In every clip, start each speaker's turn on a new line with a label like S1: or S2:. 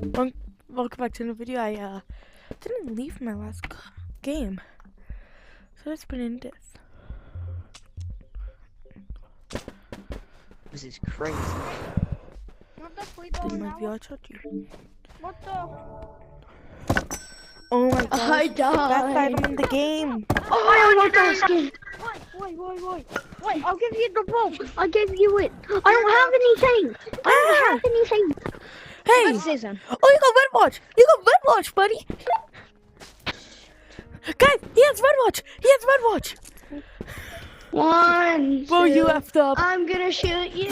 S1: Welcome back to the video. I didn't leave my last game, so let's put in this.
S2: This is crazy.
S3: What the flip
S1: This
S3: on
S1: might be
S3: now?
S1: our you.
S3: What the?
S1: Oh my gosh,
S4: I died.
S1: best item in the game.
S4: Oh, I want that skin.
S3: Wait, I'll give you the book.
S4: I gave you it. I don't have anything. I don't have anything.
S1: Hey!
S3: Let's see some.
S1: Oh, you got red watch! You got red watch, buddy! Guys, he has red watch! He has red watch!
S4: One.
S1: Bro, you
S4: two.
S1: effed up.
S4: I'm gonna shoot you.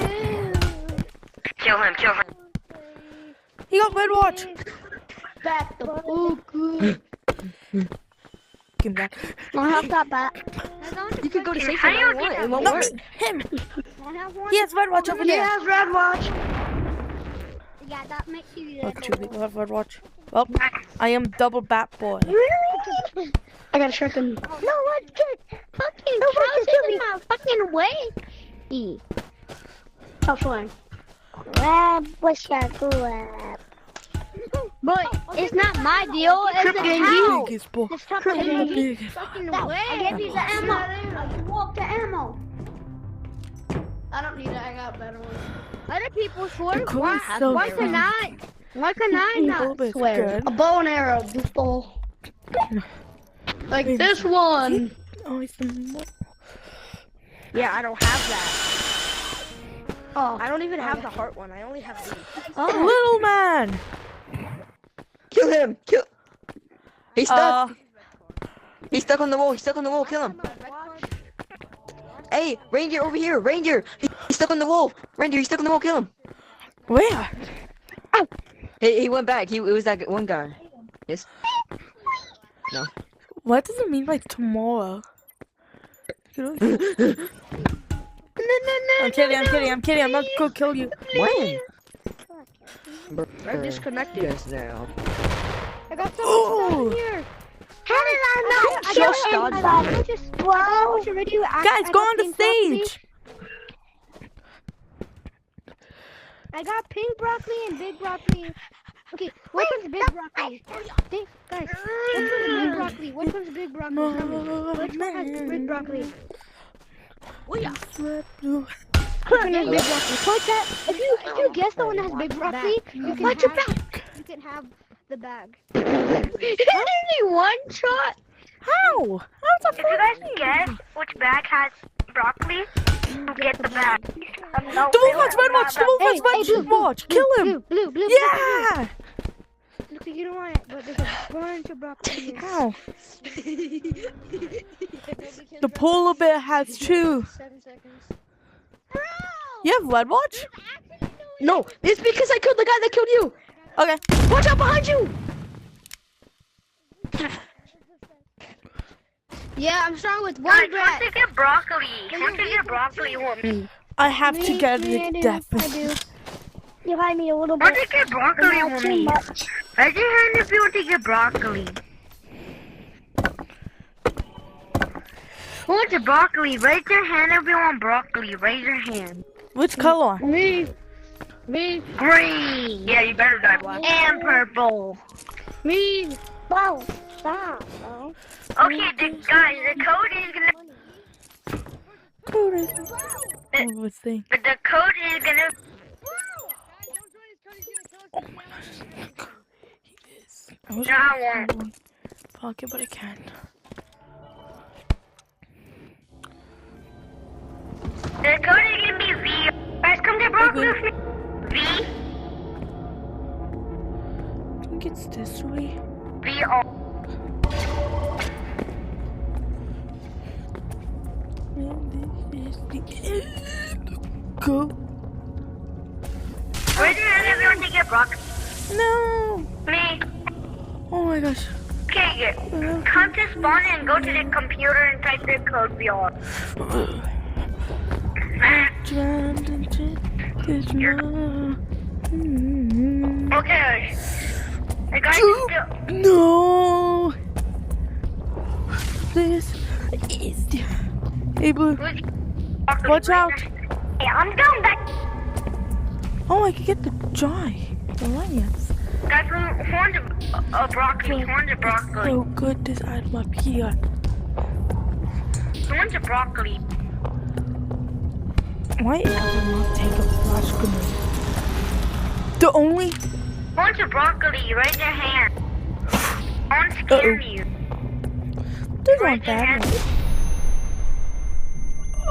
S2: Kill him, kill him.
S1: He got red watch!
S4: Back the book.
S1: Give me that.
S4: I have that back.
S3: You can go to safety.
S2: How do you
S3: It
S2: get
S3: won't
S1: No,
S3: work.
S1: him!
S3: I have one.
S1: He has red watch over
S4: He
S1: there!
S4: has red watch.
S3: Yeah, that makes you.
S1: Oh, two people have red watch. Well, I am double bat boy.
S4: Really? I got a shotgun. No, let's get fucking cows in my fucking way. Tough flying.
S5: Grab, what's that grab?
S3: But it's not my deal. It's
S4: Crip
S3: the
S4: gang,
S3: cow.
S1: Biggest boy.
S3: Just stop
S4: Crip
S3: it.
S4: gang.
S1: Biggest.
S3: Fucking
S4: No,
S3: way.
S4: I gave you the ammo. You walk the ammo. I don't need it. I got better ones.
S3: Other people swear.
S1: The cool
S3: Why
S1: is so
S3: can
S1: good.
S3: I? Why can I not
S1: Bulb is
S3: swear?
S1: good.
S4: A bow and arrow, goofball. Like this one.
S1: Oh, he's the mo-
S3: Yeah, I don't have that.
S4: Oh,
S3: I don't even have the heart one. I only have the.
S1: Little man!
S2: Kill him, kill. He's
S1: Uh,
S2: stuck. He's stuck on the wall, he's stuck on the wall, kill him. Hey, Ranger over here, Ranger. He's stuck on the wall. Ranger, he's stuck on the wall, kill him.
S1: where?
S2: He went back, it was that one guy. Yes. No.
S1: What does it mean by tomorrow? You know, I'm kidding, I'm not gonna kill you.
S2: When?
S3: I'm disconnected.
S2: Yes, now.
S3: I got some
S1: Oh.
S3: stuff in here.
S5: How did I not
S3: I
S5: kill
S3: got
S5: anybody?
S3: I just
S5: Whoa!
S3: watch a video.
S1: Guys, go on the stage!
S3: I got pink broccoli and big broccoli. Okay, what comes big broccoli? Think, guys, what comes big broccoli? What comes big broccoli? Tell me. Which one has big broccoli? Big broccoli. Put that. If you guess the one that has big broccoli, you can have the bag.
S4: only one shot.
S1: How? How's that
S6: If you guys guess which bag has broccoli, you get the bag. No,
S1: The wolf has red watch! The wolf has red watch! Kill him!
S3: Blue.
S1: Yeah!
S3: Looks like you don't want it, but there's a bunch of broccoli here.
S1: How? The polar bear has two.
S3: 7 seconds.
S1: You have red watch?
S4: No, it's because I killed the guy that killed you.
S1: Okay.
S4: Watch out behind you.
S3: Yeah, I'm starting with
S6: Guys,
S3: one
S6: once
S3: bread.
S6: you get broccoli, you want
S1: I have to get
S5: I
S1: it
S5: do.
S1: death.
S5: You hide me a little
S6: Once
S5: bit.
S6: you get broccoli,
S5: Not
S6: you
S5: too
S6: want
S5: much.
S6: Raise your hand if you want to get broccoli. Who wants a broccoli? Raise your hand if you want broccoli. Raise your hand.
S1: Which color?
S4: Me.
S6: Green. Yeah, you better die black. And purple.
S4: Me.
S5: Whoa! Stop, bro.
S6: Okay, the code is gonna.
S1: Oh, what's thing?
S6: The code is gonna.
S1: He is. I wish
S6: No,
S1: I
S6: I
S1: had one pocket, but I can't.
S6: The code is gonna be V. Guys, come get broccoli with me. V.
S1: I think it's this way.
S6: V. O.
S1: And this is the end. Go.
S6: Raise your hand if you want to get broccoli.
S1: No.
S6: Me.
S1: Oh my gosh.
S6: Okay, come to spawn and go to the computer and type the code VR. Okay. I got you still.
S1: No. This is the. Hey, Blue. Watch out.
S6: Hey, I'm going back.
S1: Oh, I can get the dry. The lions.
S6: Guys, horns of broccoli. Horns of broccoli.
S1: So good this item up here.
S6: Horns of broccoli.
S1: Why ever not take a flash grenade? The only
S6: Horns of broccoli. Raise your hand. I want to scare you.
S1: those
S6: Raise
S1: aren't
S6: your
S1: bad
S6: hand.
S1: ones.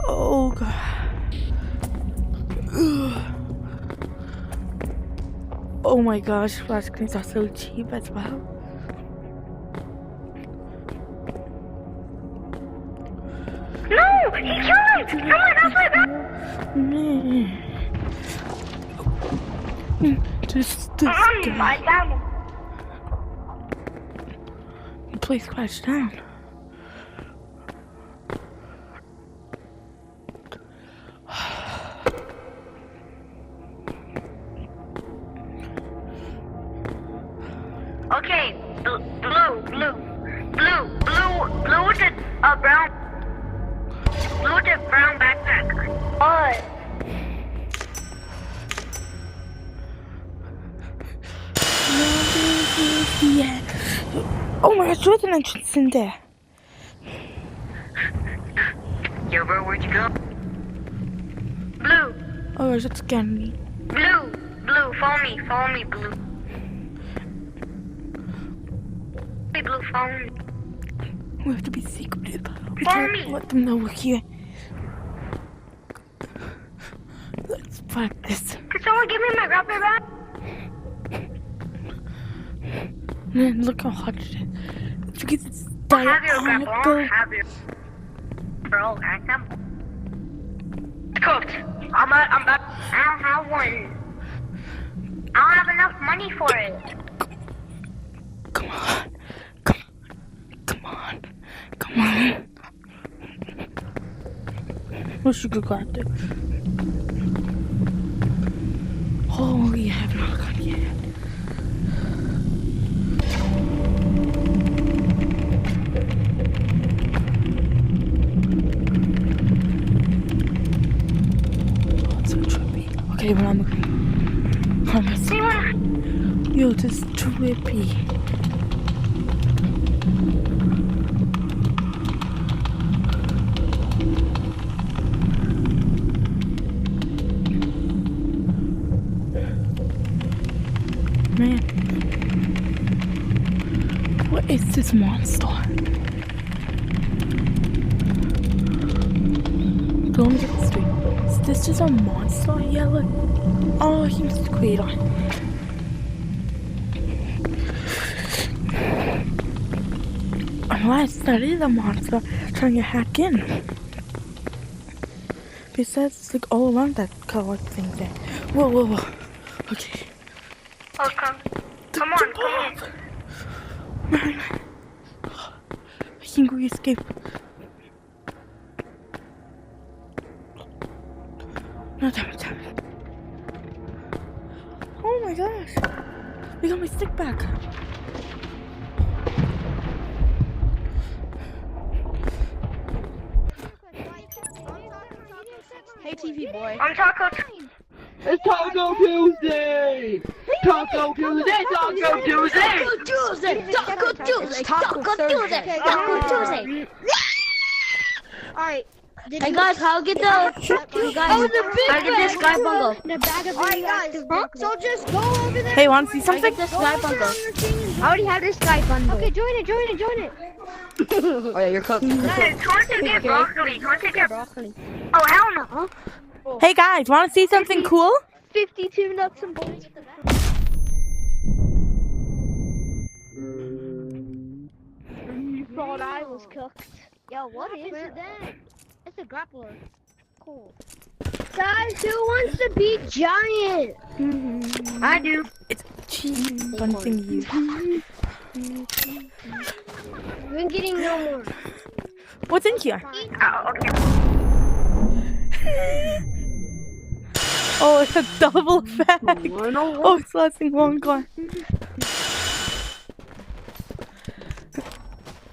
S1: Oh god. Ugh. Oh my gosh, flash grenades are so cheap as well.
S6: No! He killed him! Someone else my back!
S1: Just this
S6: I
S1: guy.
S6: got him.
S1: Please crash down.
S6: Okay, blue with the brown. Blue with the brown backpack. What?
S1: Yeah. Oh my gosh, there's an entrance in there.
S6: Yo, bro, where'd you go? Blue,
S1: Oh gosh, that's scaring me.
S6: blue, follow me, blue. Hey, blue, follow me.
S1: We have to be secretive. We
S6: Follow
S1: can't
S6: me.
S1: let them know we're here. Let's practice.
S6: Could someone give me my grapple back?
S1: Man, look how hot it is. It's because it's
S6: I have your grapple. I
S1: diabolical.
S6: don't have your. Bro, I have. It's cooked. I'm back. I don't have one. I don't have enough money for it.
S1: Come on. Come on. Wish you could grab it. Holy, I have not got it yet. Oh, it's so trippy. Okay, but I'm Yo, this is trippy. Man, what is this monster? Let me get this straight. Is this just a monster? Yeah, look. Oh, he's a squealer. Unless that is a monster trying to hack in. Besides, it's like all around that color thing there. Whoa. Okay.
S6: Oh, come on.
S1: Man. I think we escaped. No, damn it. Oh my gosh. We got my stick back.
S2: Hey, TV boy.
S6: I'm Taco.
S7: It's Taco Tuesday! Taco Tuesday! Taco Tuesday!
S3: Alright.
S4: Hey guys, how get the sky bundle?
S3: Alright guys, so just go over there.
S1: Hey, wanna see something?
S4: The sky bundle.
S3: I already have this Skype bundle. Okay, join it.
S2: Oh yeah, you're cooked.
S6: Hey, come to get broccoli. Come to get broccoli. Oh, hell no.
S1: Hey guys, wanna see something cool?
S3: 52 nuts and bolts. You thought I was cooked. Yo, what is that? It's a grappler. Cool. Guys, who wants to be giant?
S6: I do.
S1: It's cheap. One thing you.
S3: We're getting no more.
S1: What's in here?
S6: Oh, okay.
S1: Oh, it's a double effect. Oh, it's lasting longer.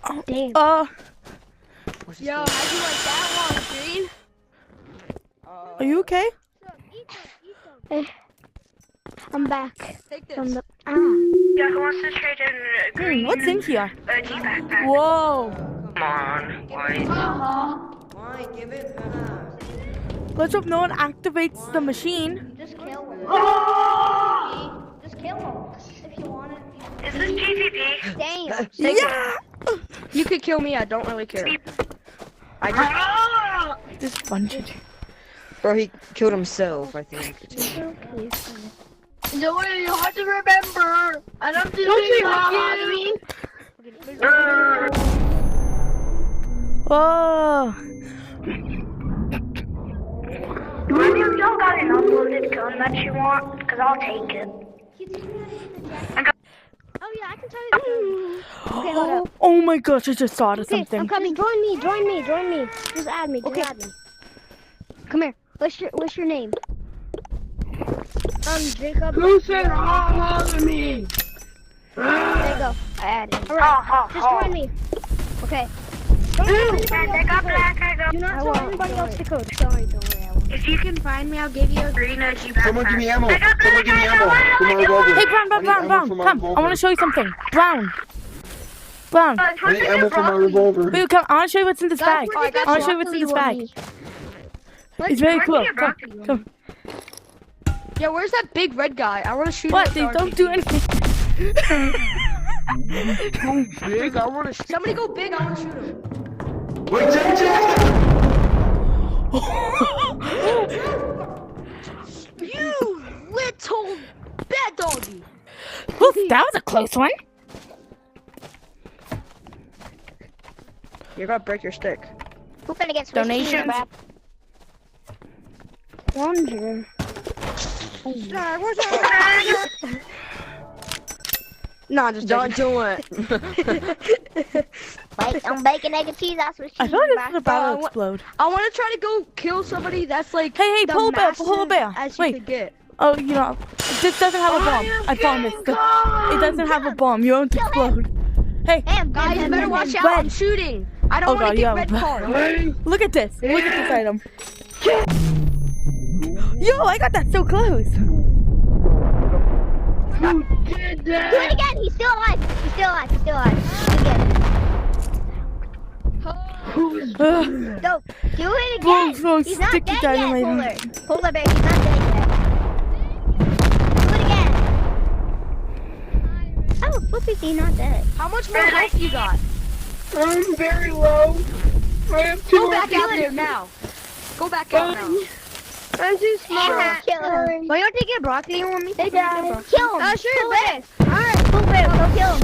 S1: Oh,
S3: Damn.
S2: Yo, how'd you like that one, Green?
S1: Are you okay?
S3: I'm back
S2: Take this.
S3: from the.
S6: Yeah, who wants to trade in green?
S1: What's in here?
S6: Backpack.
S1: Whoa.
S6: Come on, boys.
S2: Why? Give it back.
S1: Let's hope no one activates the machine.
S3: Just kill him. Just kill him if you want it.
S6: Is this PvP?
S3: Damn.
S1: Yeah.
S2: You could kill me. I don't really care. I just,
S1: This fun to do.
S2: bro, he killed himself. I think.
S4: The way you hard to remember. I don't do it.
S1: Whoa.
S6: When you don't got an uploaded gun that you want, because I'll take it.
S3: Oh yeah, I can tell you the Okay, hold up.
S1: Oh my gosh, I just thought of
S3: Okay,
S1: something.
S3: I'm coming. Join me. Just add me. Just add me. Come here. What's your name? Jacob.
S7: Who said ha to me?
S3: There you go. I added. Alright. Just join me. Okay. Don't tell anybody else the code. Do not tell anybody else the code. Sorry, don't worry. I won't.
S6: If you can find me, I'll give you a green OG backpack.
S8: Someone give me ammo. Someone give me ammo. For my revolver.
S1: Hey, Brown,
S8: I need ammo for my
S1: come.
S8: revolver.
S1: I want to show you something. Brown. Brown.
S8: I need ammo for my revolver.
S1: Wait, come. I want to show you what's in this bag.
S3: Guys,
S1: I want to show you what's in this bag. It's very cool. Come.
S2: Yeah, where's that big red guy? I want to shoot
S1: What?
S2: him.
S1: They don't do anything.
S7: Go big. I want to.
S2: Somebody go big. I want to shoot him.
S8: Wait, Jack.
S2: You little bad doggy.
S1: Oof, that was a close one.
S2: You're gonna break your stick.
S3: Who finna get
S1: Donations.
S3: Wonder.
S2: Nah, just don't do it.
S3: I'm baking egg and cheese. That's what
S1: I feel like this is about
S2: I
S1: to
S2: want-
S1: explode.
S2: I want to try to go kill somebody that's like
S1: Hey,
S2: the
S1: pull a bear,
S2: massive
S1: pull a bear.
S2: as you
S1: Wait.
S2: could get.
S1: Oh, you know, this doesn't have a bomb. I promise. It doesn't have a bomb. You won't explode. Hey,
S2: Guys, you better watch out.
S1: Red.
S2: I'm shooting. I don't
S1: Oh,
S2: want
S1: God,
S2: to
S1: you
S2: get
S1: have
S2: red
S1: a-
S2: card.
S1: look at this. Look at this item. Yo, I got that so close.
S7: Who did
S3: Do it
S7: that?
S3: again. He's still alive. He's still alive. Do it again.
S1: Ugh.
S3: No, do it
S1: Whoa,
S3: again.
S1: whoa,
S3: He's not
S1: sticky
S3: dead
S1: dynamite.
S3: yet, Polar bear. He's not dead yet. Do it again. Oh, Flippy, he's not dead.
S2: How much more health you got?
S7: I'm very low. I have two.
S2: Go back out there now. Go back out now.
S7: I'm too small.
S3: Kill him. Why don't they get broccoli on me? They got
S5: Kill him.
S3: Oh, sure, best. Alright, Polar bear, go kill him.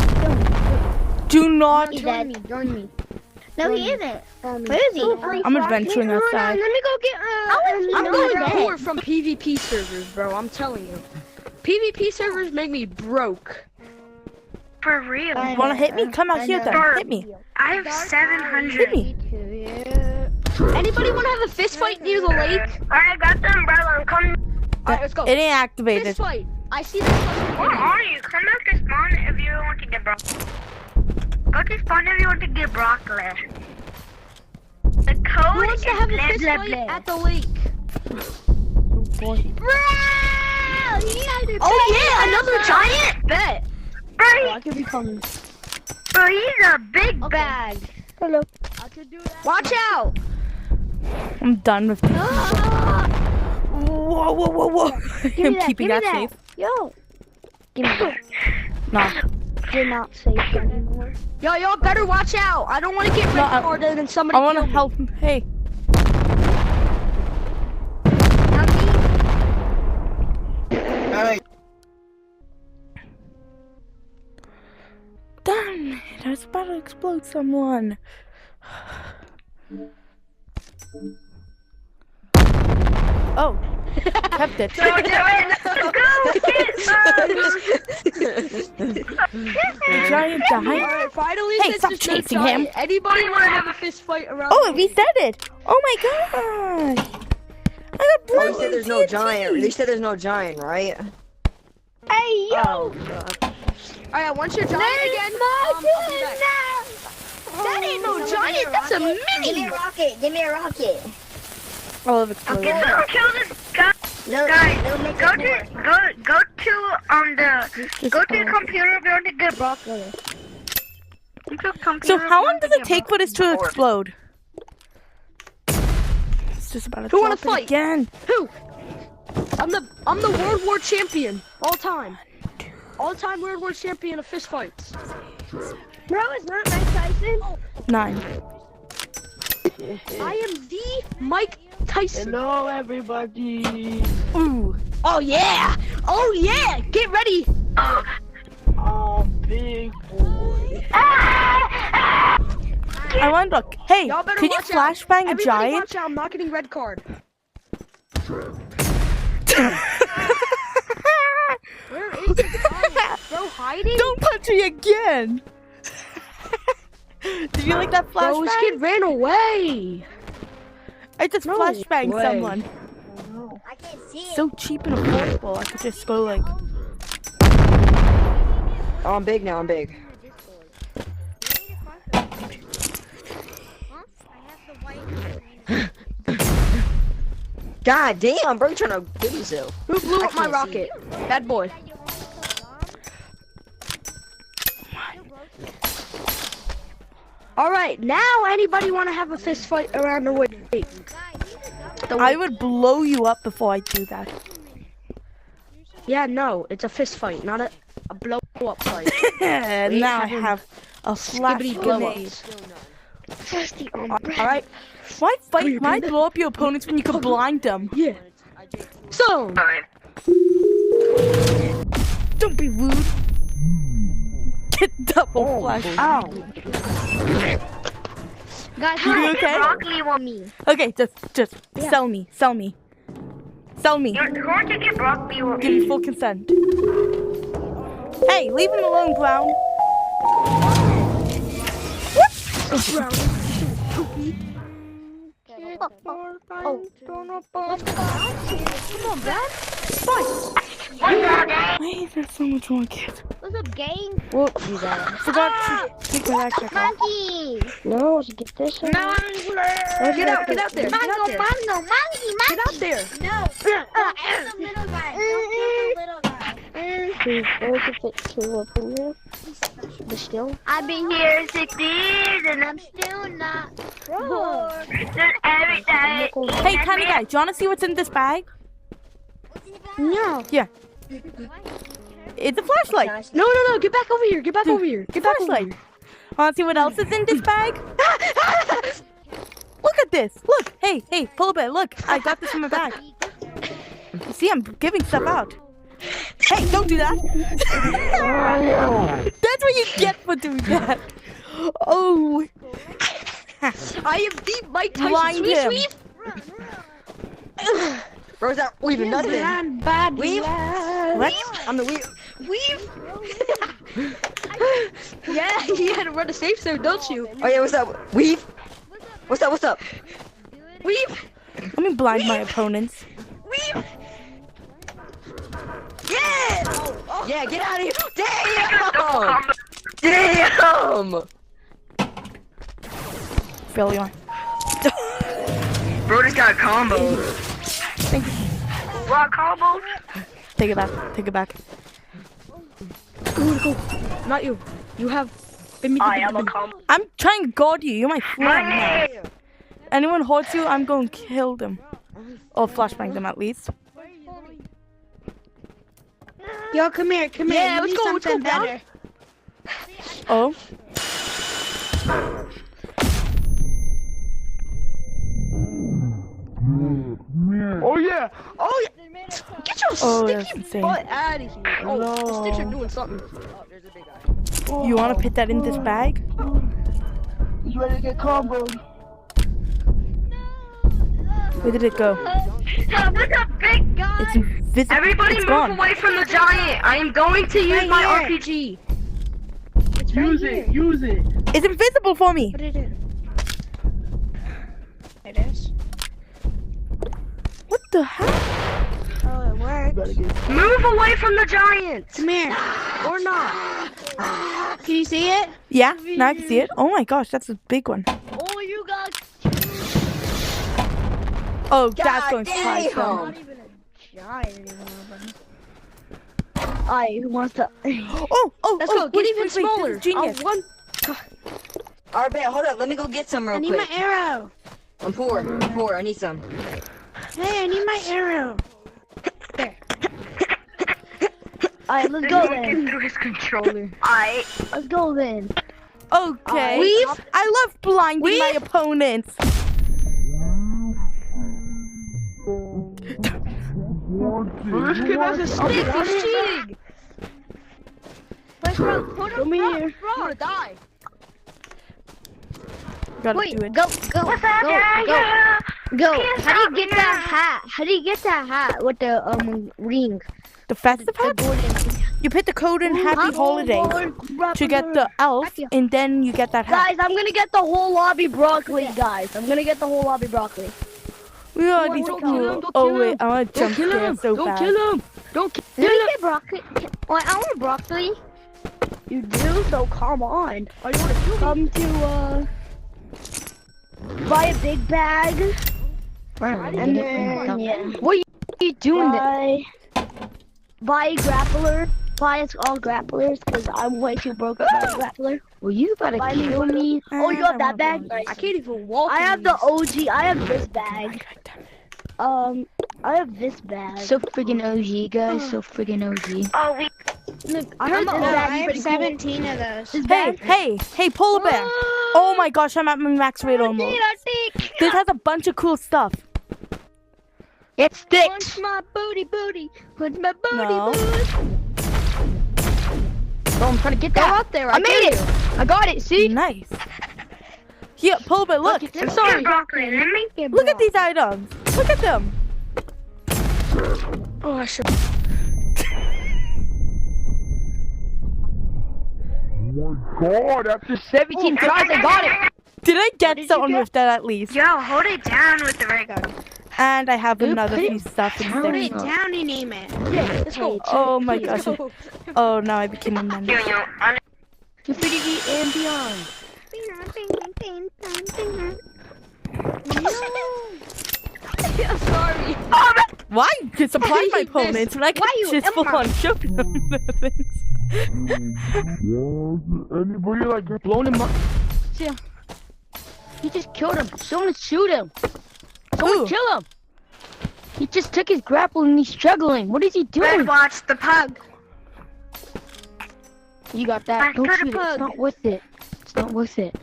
S1: Do not.
S3: He's dead. Join me. No, he isn't. Where is he?
S1: I'm adventuring outside.
S3: Let me go get.
S2: I'm going poor from PvP servers, bro. I'm telling you. PvP servers make me broke.
S6: For real.
S1: Wanna hit me? Come out here then. Hit me.
S6: I have 700.
S1: Hit me.
S2: Anybody want to have a fist fight near the lake?
S6: Alright, I got the umbrella. I'm coming.
S2: Alright, let's go.
S1: It ain't activated.
S2: Fist fight. I see this.
S6: Where are you? Come back to spawn if you want to get broccoli. Go to spawn if you want to get broccoli. The
S2: Who
S6: code
S2: wants
S6: is
S2: to have a
S6: blah,
S2: fist
S6: blah,
S2: fight
S6: blah.
S2: at the lake?
S3: Oh
S2: yeah, another giant. Bet.
S6: Bro,
S3: I could be coming.
S6: bro, he's a big bag.
S3: Hello.
S2: Watch out.
S1: I'm done with this. Whoa, whoa, whoa, whoa. I'm keeping that safe.
S3: Yo. Give me that.
S1: Nah.
S3: You're not safe anymore.
S2: Yo, y'all better watch out. I don't want to get red
S1: No,
S2: carded and then somebody
S1: I want to
S2: kill me.
S1: help. Hey.
S8: Hey.
S1: Damn it. I was about to explode someone. Oh. Kept it.
S6: Don't do it.
S1: Giant guy.
S2: Alright, finally,
S1: Hey,
S2: since
S1: stop
S2: it's no
S1: chasing
S2: giant,
S1: him.
S2: Anybody want to have a fist fight around?
S1: Oh, it reset it. Oh my gosh. I got
S2: Oh,
S1: blood.
S2: they said there's no giant. They said there's no giant, right?
S3: Hey, yo.
S2: Oh, God. Alright, once you're giant again, I'll be back.
S3: That ain't no giant. That's a mini. Give me a rocket. Give me a rocket.
S1: All of exploded.
S6: Get some kill this guy.
S5: No,
S6: Guys,
S5: no, make
S6: go
S5: it more.
S6: to go to your computer, go to good broccoli.
S1: So how long does it take for this to explode? It's just about to
S2: Who wanna
S1: drop it
S2: fight?
S1: again.
S2: Who? I'm the World War champion. All time. All time World War champion of fist fights.
S3: Bro, it's not Mike Tyson.
S1: 9.
S2: I am the Mike Tyson.
S7: Hello, everybody.
S1: Ooh.
S2: Oh yeah! Oh yeah! Get ready!
S7: Oh, big boy.
S1: I want to look. Hey,
S2: Y'all better
S1: can you
S2: watch out.
S1: flashbang a
S2: Everybody
S1: giant?
S2: watch out! I'm not getting red card. Where is the giant? Bro, hiding?
S1: Don't punch me again. Did you like that
S2: Bro, this
S1: flashbang?
S2: kid ran away.
S1: I just
S2: No
S1: flashbanged
S2: way.
S1: someone.
S5: I can't see it.
S1: So cheap and affordable. I could just go like.
S2: Oh, I'm big now. I'm big.
S9: God damn, bro, you trying to kill yourself.
S2: Who blew
S9: I
S2: up my
S9: can't
S2: rocket? Bad boy. All right, now anybody want to have a fist fight around the way?
S1: I would blow you up before I do that.
S2: Yeah, no, it's a fist fight, not a blow up fight.
S1: And now I have a flash
S2: Skibbity blow
S1: grenade.
S2: ups. All right,
S1: Why fight? Why blow up your opponents when you can blind them?
S2: yeah. So,
S1: Don't be rude. Get double flash.
S2: ow.
S3: Guys,
S1: You okay?
S6: Broccoli want me.
S1: Okay, just sell me. Sell me. Sell me.
S6: Who wants to get broccoli with
S1: Give
S6: me?
S1: me full consent. Hey, leave him alone, Brown. Why is there so much more kids?
S3: what's up, gang?
S1: Forgot to take my backpack off.
S3: Monkey!
S4: No, get this one.
S2: Get out there. Get out there.
S3: Mango, monkey,
S2: Get out there.
S3: No! The little guy. Don't the little guy.
S4: Please, don't get two up in there. But still.
S6: I've been here 6 years and I'm still not bored. Just every day.
S1: Hey, tiny guy, do you want to see what's in this bag?
S3: No.
S1: Yeah. It's a flashlight.
S2: No, no, no. Get back over here. Get back over here. Get back over
S1: Flashlight.
S2: here.
S1: Want to see what else is in this bag? Look at this. Look. Hey, hey, pull a bit. Look, I got this in my bag. You see, I'm giving stuff out. Hey, don't do that. That's what you get for doing that. Oh.
S2: I am the Mike Tyson.
S1: Blind
S2: Sweep,
S1: him.
S2: sweep.
S9: Bro's not weaving nothing.
S2: Bad
S9: Weave?
S1: What?
S9: I'm the weave.
S2: Weave. Yeah, you had to run a safe zone, don't you?
S9: Oh yeah, what's up? Weave? What's up? What's up?
S2: Weave.
S1: Let me blind my opponents.
S2: Weave.
S9: Yeah! Yeah, get out of here! Damn! Damn!
S1: Fill you on.
S6: Bro just got a combo.
S1: Thank you.
S6: What combo?
S1: Take it back. Take it back.
S2: Go. Not you. You have.
S6: I am a combo.
S1: I'm trying to guard you. You're my friend now. Anyone hurts you, I'm going to kill them. Or flashbang them at least.
S3: Yo, come here, come here.
S2: Yeah,
S3: You
S2: let's
S3: need
S2: go, let's go,
S3: something
S2: Brown.
S3: better.
S1: Oh.
S7: Oh yeah.
S2: Oh, yeah. Get your
S1: Oh, that's
S2: sticky
S1: insane.
S2: butt out of here. Oh, the sticks are doing something.
S1: You want to put that in this bag?
S7: He's ready to get comboed.
S1: Where did it go?
S6: What's up, big guy?
S1: It's invisible.
S6: Everybody
S1: It's
S6: move
S1: gone.
S6: away from the giant. I am going to use my
S3: here.
S6: RPG.
S3: It's right
S7: Use
S3: here.
S7: it. Use it.
S1: It's invisible for me.
S3: Put it in. It is.
S1: What the heck?
S3: Oh, it works.
S6: Move away from the giant.
S3: Come here.
S2: Or not.
S3: Can you see it?
S1: Yeah, now I can see it. Oh my gosh, that's a big one.
S2: Oh, you guys.
S1: Oh, that's going to fly.
S9: damn.
S3: Not even a giant anymore, but... Who wants to?
S1: Oh,
S2: Let's go. Get
S1: wait,
S2: even
S1: wait, wait,
S2: smaller.
S1: this is genius.
S2: One.
S9: Alright, bet, hold up. Let me go get some real
S3: I need
S9: quick.
S3: my arrow.
S9: I'm poor. I need some.
S3: Hey, I need my arrow. Alright, let's go then.
S2: Through his controller.
S3: Let's go then.
S1: Okay. I love blinding my opponents.
S2: This kid has a stick. He's cheating.
S3: Wait, bro, put
S2: Come here.
S3: Bro,
S2: You're gonna die.
S1: Gotta
S3: wait,
S1: do it.
S3: go. Go. How do you get that hat? How do you get that hat with the ring?
S1: The festive hat? You put the code in Happy Holidays to get the elf, and then you get that hat.
S3: Guys, I'm gonna get the whole lobby broccoli, guys. I'm gonna get the whole lobby broccoli.
S1: We already
S2: Don't kill him, don't
S1: Oh
S2: kill
S1: wait,
S2: him.
S1: I want to jump
S2: Kill
S1: there
S2: him.
S1: so
S2: Don't
S1: bad.
S2: kill him. Don't kill
S3: Let me
S2: him.
S3: get broccoli. Wait, I want broccoli. You do? So come on.
S2: Oh, you wanna kill me?
S3: Come to buy a big bag. And then
S2: What are you doing?
S3: buy a grappler. Buy us all grapplers because I'm way too broke to buy a grappler.
S2: Well, you better
S3: Buy me
S2: kill
S3: one.
S2: me.
S3: Oh, you have that bag?
S2: I can't even walk.
S3: I
S2: in
S3: have the
S2: these.
S3: OG. I have this bag. I have this bag.
S2: So friggin' OG, guys. So friggin' OG.
S6: Oh, we.
S3: Look, I heard this bag is pretty cool.
S5: 17 of those.
S3: This
S1: Hey,
S3: bag.
S1: hey, Polar Bear. Oh my gosh, I'm at my max weight almost. This has a bunch of cool stuff.
S2: It sticks.
S3: Punch my booty. Punch my booty.
S1: No.
S2: Oh, I'm trying to get that.
S3: Go up there.
S2: I made it. I got it. See?
S1: Nice. Here, Polar Bear, look.
S2: I'm sorry.
S6: Broccoli, let me.
S1: Look at these items. Look at them.
S2: Oh, I should.
S7: God, after
S2: 17 tries, I got it.
S1: Did I get something with that at least?
S6: Yo, hold it down with the ray gun.
S1: And I have another
S2: put it
S1: few stuff in
S5: Put
S1: there.
S5: it down and aim it.
S2: Yeah, let's go.
S1: Oh my gosh. Oh, now I became a man.
S6: Yo, on
S2: Infinity and beyond. Yeah, sorry.
S1: Why? You supply my opponents and I can
S3: you
S1: just full
S3: Emma?
S1: on show them the things.
S7: anybody like
S2: You're blowing him up. Yeah. He just killed him. Someone shoot him. Someone
S1: Who?
S2: kill him. He just took his grapple and he's struggling. What is he doing?
S6: Red watch the pug.
S2: You got that.
S6: Back
S2: Don't
S6: to the
S2: shoot it. It's
S6: pug.
S2: not worth it. It's not worth it.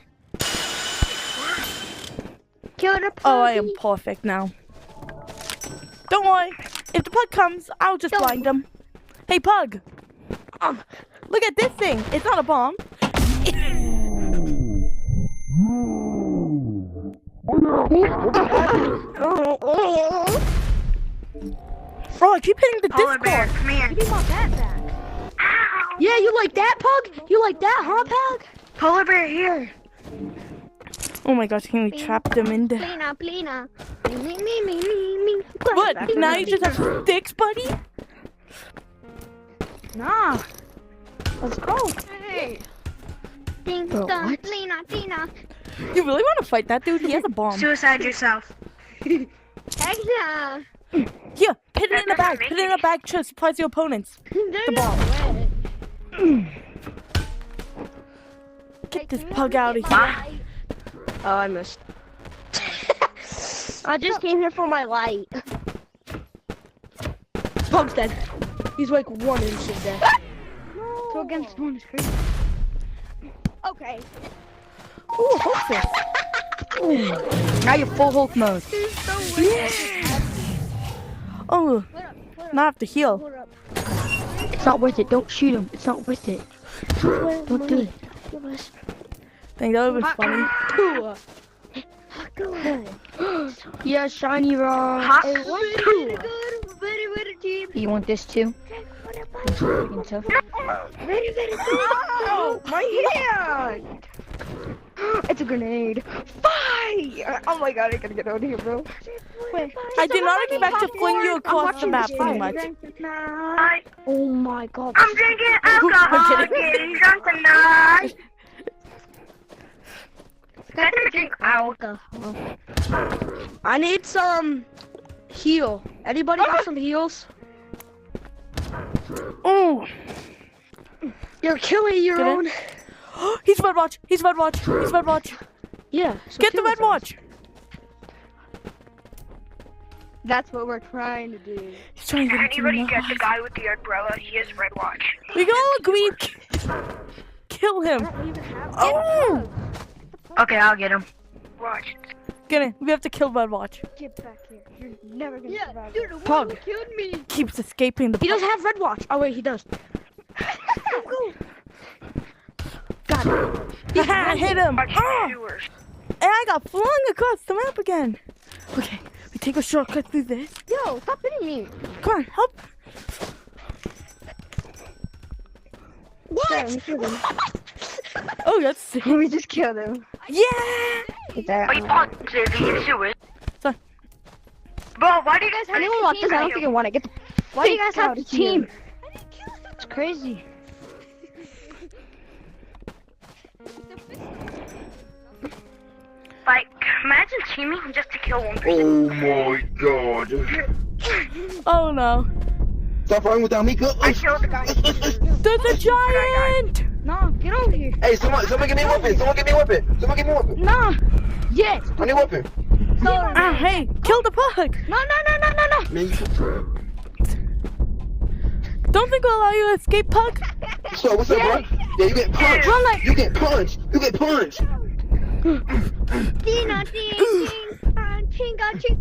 S3: Kill the
S1: Oh, I am perfect now. Don't worry. If the pug comes, I'll just blind him. Hey, pug. Look at this thing. It's not a bomb. Oh, I keep hitting the
S6: Polar bear,
S1: Discord.
S6: come here.
S3: Give me my backpack.
S2: Yeah, you like that, Pug? You like that, huh, Pug?
S6: Polar bear here.
S1: Oh my gosh, can we trap them in there?
S3: Plina.
S1: What? Now you just have sticks, buddy?
S3: Nah. Let's go.
S6: Hey.
S3: Ding
S2: Bro,
S3: dong,
S2: what?
S3: Plina.
S1: You really want to fight that dude? He has a bomb.
S6: Suicide yourself.
S3: Extra.
S1: Here, put it in a bag. Put it in a bag to surprise your opponents.
S3: The
S1: bomb. Get this pug out of here.
S2: Oh, I missed.
S3: I just came here for my light.
S2: Pug's dead. He's like 1 inch of death.
S3: Two against one is crazy. Okay.
S1: Ooh, hopeful.
S2: Now you're full Hulk mode.
S1: Oh, now I have to heal.
S3: Hold up.
S2: It's not worth it. Don't shoot him. It's not worth it. Don't do it.
S1: Think that would be funny.
S2: Yeah, shiny rock.
S6: Hot.
S2: You want this too? Freaking tough.
S7: Oh, my hand!
S2: It's a grenade. Fire! Oh my god, I gotta get out of here, bro.
S1: I did not expect to fling you across the map pretty much.
S3: Oh my god.
S6: I'm drinking alcohol, getting drunk tonight. Let me drink alcohol.
S2: I need some heal. Anybody got some heals?
S1: Oh,
S2: You're killing your
S1: Get in.
S2: own.
S1: he's red watch. He's red watch. He's red watch.
S2: Yeah. so
S1: Get the
S2: kill
S1: red
S2: yourself.
S1: watch.
S3: That's what we're trying to do.
S1: He's trying to get
S6: Anybody
S1: into
S6: get the guy with the umbrella? He has red watch.
S1: We can all agree. Kill him. Oh,
S6: Okay, I'll get him. Watch.
S1: get in. We have to kill red watch.
S3: Get back here. You're never gonna survive.
S2: Dude, the one
S1: Pug.
S2: who killed me.
S1: Keeps escaping the.
S2: He doesn't have red watch. Oh wait, he does. Got it.
S1: I hit him.
S6: Watch
S1: Ah,
S6: the sewers.
S1: and I got flung across the map again. Okay, we take a shortcut through this.
S3: Yo, stop hitting me.
S1: Come on, help.
S3: What?
S1: Oh, that's sick.
S3: We just killed him.
S1: Yeah.
S3: Get that.
S6: Oh, you paused it in the sewers.
S1: Sorry.
S6: Bro, why do you guys have
S3: Anyone want this? I don't think I want it. Get the. Why do you guys have a team? It's crazy.
S6: Like, imagine teaming just to kill one person.
S8: Oh my god.
S1: Oh no.
S8: Stop running without me. Go.
S6: I killed the guy.
S1: There's a giant.
S3: No, get over here.
S8: Hey, someone give me a weapon. Someone give me a weapon. Someone give me a weapon.
S3: No. Yes.
S8: I need a weapon.
S1: Ah, hey, kill the pug.
S3: No.
S8: Man, you
S1: Don't think we'll allow you to escape, pug.
S8: So what's up, bro? Yeah, you get punched.
S3: Run like-
S8: You get punched. You get punched.
S3: Dino, chinga.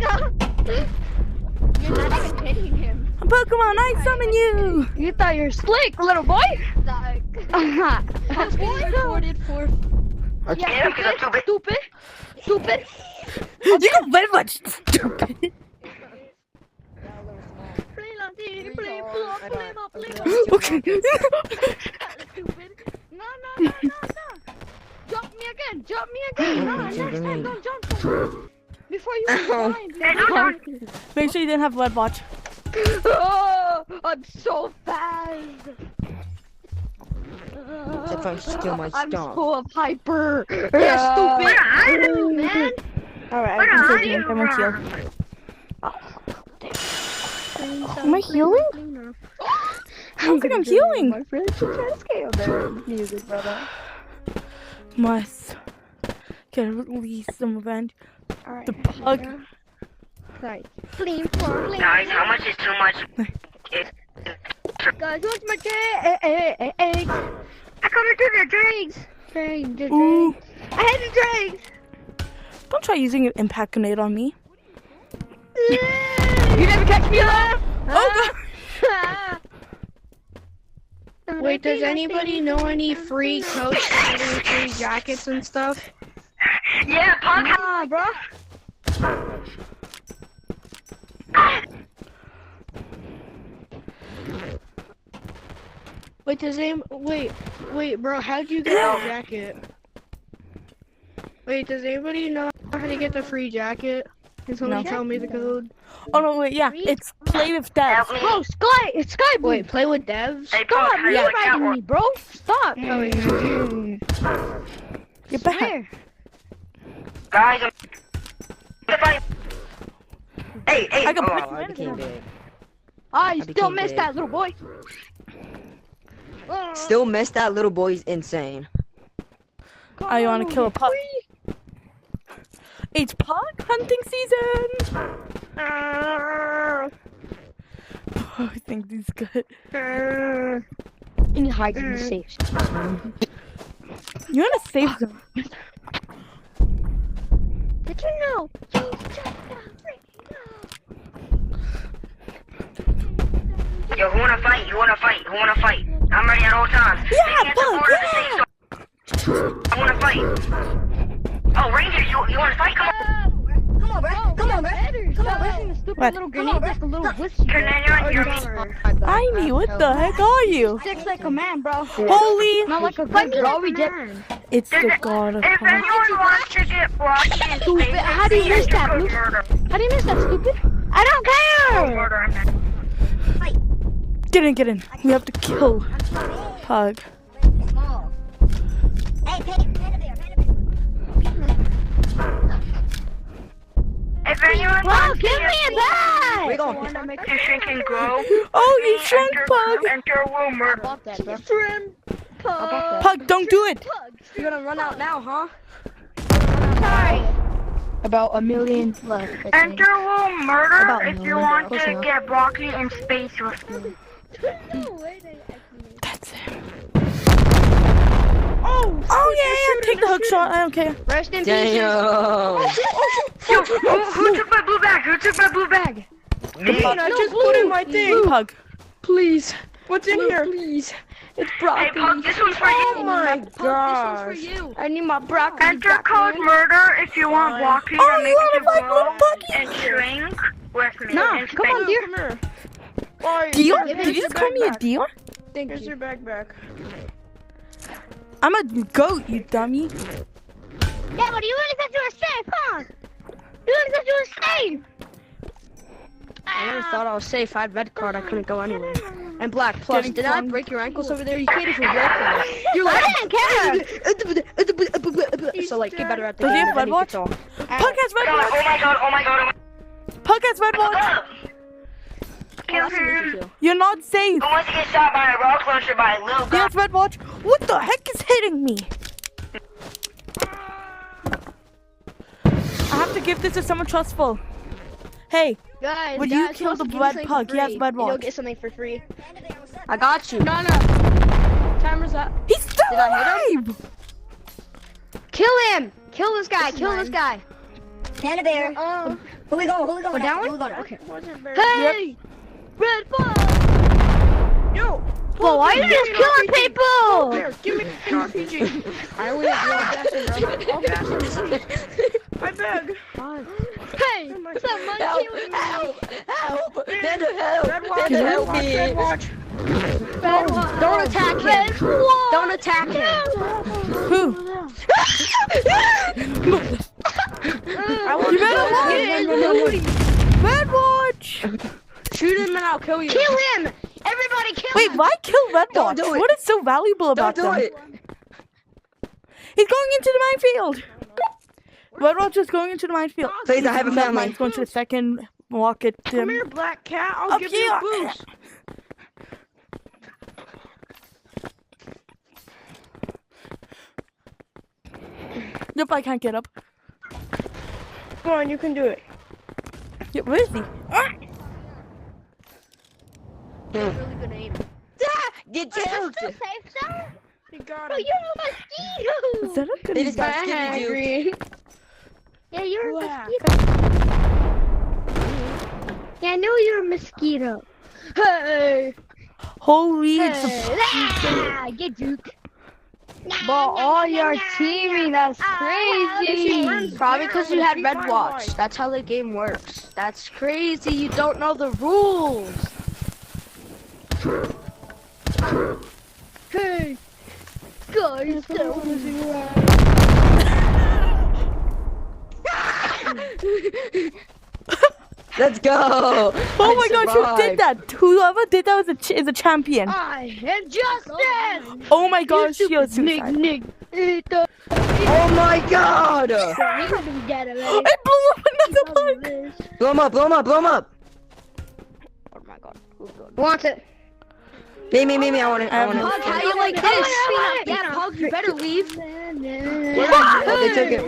S3: You're not even hitting him.
S1: Pokemon, I summon you.
S3: You thought you were slick, little boy.
S2: Has been recorded for.
S8: I can't.
S6: Yeah, because I'm too big.
S3: Stupid.
S1: You got very much stupid. Okay.
S3: No. Jump me again. No, next time don't jump. Before you blind.
S6: Hey, don't run.
S1: Make sure you didn't have red watch.
S3: Oh, I'm so fast.
S9: If I'm still my
S3: I'm
S9: stomp.
S3: full of hyper.
S6: Where
S3: Yeah, stupid.
S6: are you,
S3: man.
S1: Alright,
S6: Where
S1: I'm
S6: are
S1: taking
S6: you
S1: it. I'm heal.
S6: from?
S1: Am I healing? I don't think I'm healing.
S3: My friends should try to scale their music, brother.
S1: Must get at least some revenge.
S3: Alright.
S1: The pug.
S3: Guys,
S6: Guys, how much is too much?
S3: Guys, what's my eggs?
S6: I gotta do the drinks.
S1: Ooh.
S3: I had the drinks.
S1: Don't try using an impact grenade on me.
S3: You never catch me alive.
S1: Oh god.
S2: Wait, does anybody know any free coats and free jackets and stuff?
S6: Yeah, Punk.
S3: Ah, bro.
S2: Wait, wait, bro, how'd you get that jacket? Wait, does anybody know how to get the free jacket? Can someone
S1: No.
S2: tell me the code?
S1: Oh no, wait, yeah. It's play with devs.
S6: Help me.
S3: Oh, Sky, it's Sky Blue.
S2: Wait, play with devs?
S6: Hey, Punk,
S3: Stop,
S6: how do
S3: you're
S6: you like
S3: riding
S6: that
S3: me, bro. Stop.
S2: Oh, wait.
S1: Get back.
S3: Where?
S6: Guys, I'm... Hey,
S1: I can
S9: Oh,
S1: put
S9: I became big.
S3: Ah, you
S9: I
S3: still
S9: became
S3: missed
S9: big.
S3: that, little boy.
S9: Still missed that little boy's insane.
S1: I want to kill a pup. It's pug hunting season. Oh, I think this is good.
S3: And you hide in the safe.
S1: You're in a safe zone.
S3: Did you know?
S6: Yo, who wanna fight? You wanna fight? Who wanna fight? I'm ready at all times.
S1: Yeah,
S6: They can't
S1: Pug,
S6: afford the safe zone. I wanna fight. Oh, Ranger, you wanna fight? Come on.
S9: Come on, bro. Come on, bro.
S3: Come on, listen to stupid
S1: What?
S3: little grenade like a little wussy.
S6: Grenade, you're on your
S1: I mean, what the heck are you?
S3: Sticks like a man, bro.
S1: Holy,
S3: Not like a good bro. We did.
S1: it's the god of
S6: If
S1: pug.
S6: anyone wants to get blocked in
S3: Stupid.
S6: space,
S3: How do you miss that,
S6: go
S3: Blue?
S6: murder.
S3: How do you miss that, stupid? I don't care.
S6: Murder him.
S1: Get in. We have to kill Pug.
S9: Small. Hey, Panda Bear.
S6: If anyone wants
S3: give me a bag!
S9: We gon'
S6: to shrink and grow,
S1: Oh, you shrunk, Pug.
S6: enter will murder.
S2: Bought that, bro.
S1: Pug, don't do it.
S9: You're gonna run out now, huh?
S2: About 1 million left. I think.
S6: Enter will murder
S2: About
S6: if you
S2: million,
S6: want
S2: close
S6: to
S2: enough.
S6: get broccoli in space with me.
S1: That's it. Oh yeah, take the hook shot. I don't care.
S3: Rest in peace.
S9: Damn.
S6: Yo, who took my blue bag? Who took my blue bag?
S7: I just put in my thing.
S1: Pug.
S7: Please. What's in here?
S2: Please. It's
S6: Hey,
S2: broccoli.
S6: Pug, this one's for you.
S7: Oh my
S2: This
S7: gosh.
S2: one's for you.
S3: I need my broccoli.
S6: Enter code murder if you want broccoli
S1: Oh,
S6: that
S1: you
S6: makes
S1: wanna
S6: you
S1: fight
S6: grow
S1: with Bucky?
S6: and shrink with me.
S3: No,
S6: in
S3: come on,
S6: space.
S3: dear.
S7: Come here. Why?
S1: Dior?
S7: Here's
S1: Did you
S7: your
S1: just call me a
S7: backpack.
S1: Dior?
S2: Thank
S7: Here's
S2: you.
S7: your backpack.
S1: I'm a goat, you dummy.
S3: Yeah, but you really said you were safe, huh? You really said you were safe.
S2: I never thought I was safe. I had red card. I couldn't go anywhere. And black plus.
S1: Getting
S2: Did I
S1: punked.
S2: break your ankles over there? You can't even walk on it. You're
S3: I
S2: like.
S3: didn't care.
S2: So like, get better at the
S1: Does he
S2: game.
S1: have
S2: and then
S1: red
S2: you can talk.
S1: Pug has red
S6: Oh
S1: watch.
S6: my god, oh my god, oh my
S1: Pug has red watch.
S6: god. Kill
S2: That's an easy
S6: him.
S2: kill.
S1: You're not safe.
S6: Who wants to get shot by a rock launcher by a little
S1: He
S6: guy?
S1: has red watch. What the heck is hitting me? I have to give this to someone trustful. Hey,
S3: Guys,
S1: would you kill the red pug? He has red
S3: You'll
S1: watch.
S3: get something for free.
S2: I got you. No. Timer's up.
S1: He's still
S2: Did I hit
S1: alive.
S3: Kill him! Kill this guy! Kill this guy!
S9: Panda bear. Who we going? Who we going?
S3: down
S9: Who we going? Okay.
S3: Hey! Red pug!
S7: Yo.
S3: Well, why are you just killing people?
S7: Here, give me an RPG.
S2: I only have one assassin, bro. All assassins.
S7: My bag.
S3: Hey! What's up, monkey?
S9: Help! Panda, help!
S7: Red watch.
S9: Panda,
S7: Red
S9: help
S7: watch.
S9: me!
S7: Red watch.
S2: Don't attack him. Don't attack him.
S1: Who?
S7: You
S1: Red watch.
S2: Shoot him and I'll kill you.
S3: Kill him! Everybody kill
S1: Wait,
S3: him!
S1: why kill red watch?
S9: do it.
S1: What is so valuable
S9: Don't
S1: about
S9: do
S1: them?
S9: it!
S1: He's going into the minefield. Red watch is going into the minefield.
S9: Please, I have a
S1: Never
S9: family.
S1: mind, he's going to the second rocket.
S7: Come here, black cat. I'll
S1: Up
S7: give you a
S1: here.
S7: boost.
S1: Yep, I can't get up.
S7: Come on, you can do it.
S1: Yeah, where is he? Ah!
S3: Really good aim.
S9: Get choked!
S3: Safe zone?
S7: You got
S3: Oh,
S7: it.
S3: you're a mosquito!
S1: Is that a good
S9: They just got skippy doo.
S3: Yeah, you're a
S7: Black.
S3: mosquito. Yeah, I know you're a mosquito. Hey!
S1: Holy.
S3: Ah, get Duke.
S2: But all your teaming, that's crazy. Probably because you had red watch. That's how the game works. That's crazy. You don't know the rules.
S3: Hey! Guys,
S9: Let's go!
S1: Oh my gosh, who did that? Whoever did that was is a champion.
S3: I am justice!
S1: Oh my gosh, you're suicide.
S3: Nick,
S9: Oh my god!
S3: You can be dead already.
S1: I blew up another bug.
S9: Blow him up, blow him up, blow him up!
S2: Oh my god.
S3: Want it?
S9: Me, I want it, I want
S2: Pug,
S9: it.
S2: how you like
S3: Come
S2: this?
S3: on,
S2: Yeah, Pug, you better leave.
S9: Oh, they took it.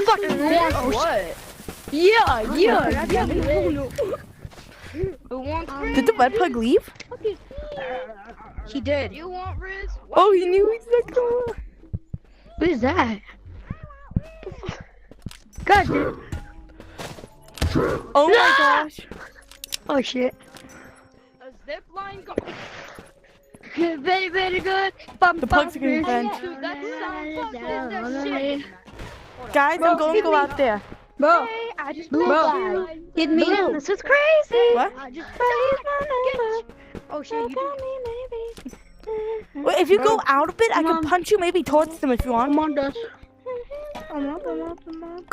S2: Fucking what? Yeah. Who wants Riz?
S1: Did the red pug leave?
S2: He did.
S3: You want Riz?
S1: Oh, he knew he's not going.
S3: What is that? God, dude.
S1: Oh my gosh.
S3: Oh shit.
S2: A zip line go.
S3: Very, very good.
S1: The pugs are getting bent.
S2: That sounds shit.
S1: Guys, I'm going to go out there.
S9: Bro!
S3: I just
S9: Bro!
S3: Get me in. This is crazy.
S1: What?
S3: I just praise my number.
S2: Oh shit, you do.
S1: Well, if you go out a bit, I can punch you maybe towards them if you want.
S3: Come on, Dust.
S1: Come on,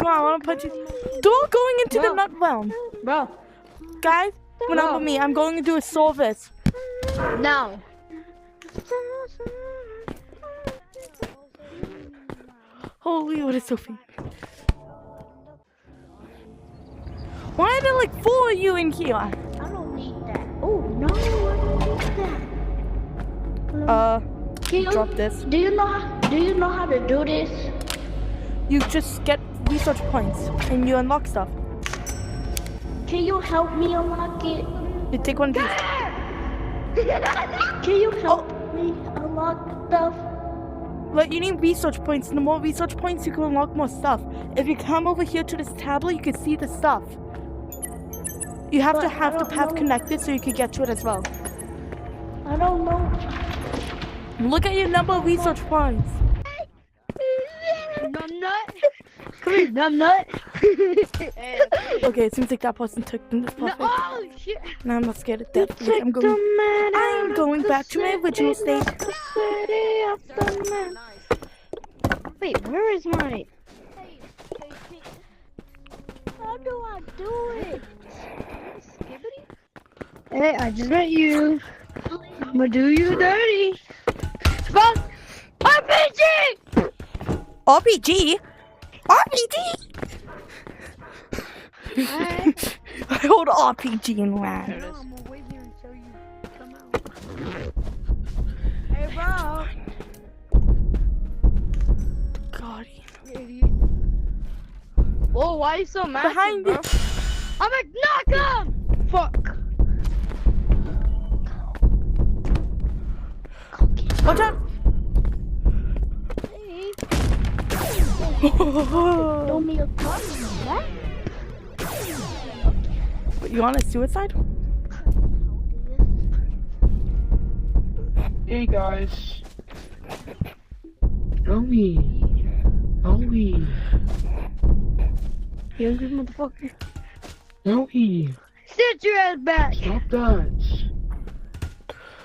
S1: I want to punch you. Don't going into the nut realm.
S9: Bro!
S1: Guys, remember me. I'm going to do a service.
S3: No.
S1: Holy, what is Sophie? Why are there like 4 of you in here?
S4: I don't need that. Oh no, I don't need that. Can you,
S1: Drop this.
S4: Do you know how to do this?
S1: You just get research points and you unlock stuff.
S4: Can you help me unlock it?
S1: You take one of these.
S4: Can you help me unlock stuff?
S1: Like, you need research points, and the more research points, you can unlock more stuff. If you come over here to this tablet, you can see the stuff. You have to have the path connected so you can get to it as well.
S4: I don't know.
S1: Look at your number of research points.
S2: Numbnut. Come here, numbnut.
S1: Okay, it seems like that person took them. That's perfect.
S2: Oh shit.
S1: Now I'm not scared of death. Wait, I'm going back to my original state.
S3: Wait, where is my?
S4: How do I do it?
S3: Hey, I just met you. I'm gonna do you dirty. Fuck! RPG!
S1: RPG? RPG? I hold RPG in land.
S2: I'm gonna wait here until you come out. Hey, bro.
S1: God.
S2: Whoa, why are you so mad?
S1: Behind
S2: bro?
S1: you.
S2: I'm gonna knock him! Fuck.
S1: Watch out!
S4: Throw me a cup. What?
S1: You want a suicide?
S7: Hey guys. Joey. Joey.
S3: You hungry, motherfucker?
S7: Joey.
S3: Sit your ass back.
S7: Stop that.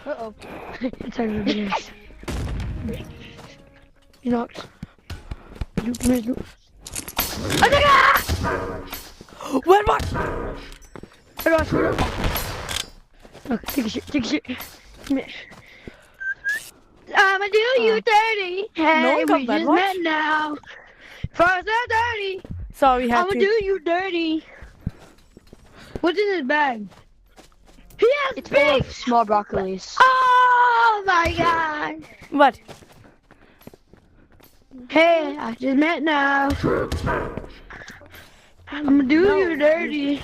S2: Uh-oh.
S3: It's time to do this. You know. You can do.
S1: Wait, what?
S3: Okay, take a shit. Take a shit. Come here. I'ma do you dirty. Hey,
S1: one got
S3: we
S1: that
S3: just
S1: much.
S3: met now. First and dirty.
S1: Sorry, had
S3: I'ma
S1: to.
S3: do you dirty. What's in his bag? He has
S2: It's full
S3: big.
S2: of small broccolis.
S3: Oh my god.
S1: What?
S3: Hey, I just met now. I'ma do you dirty.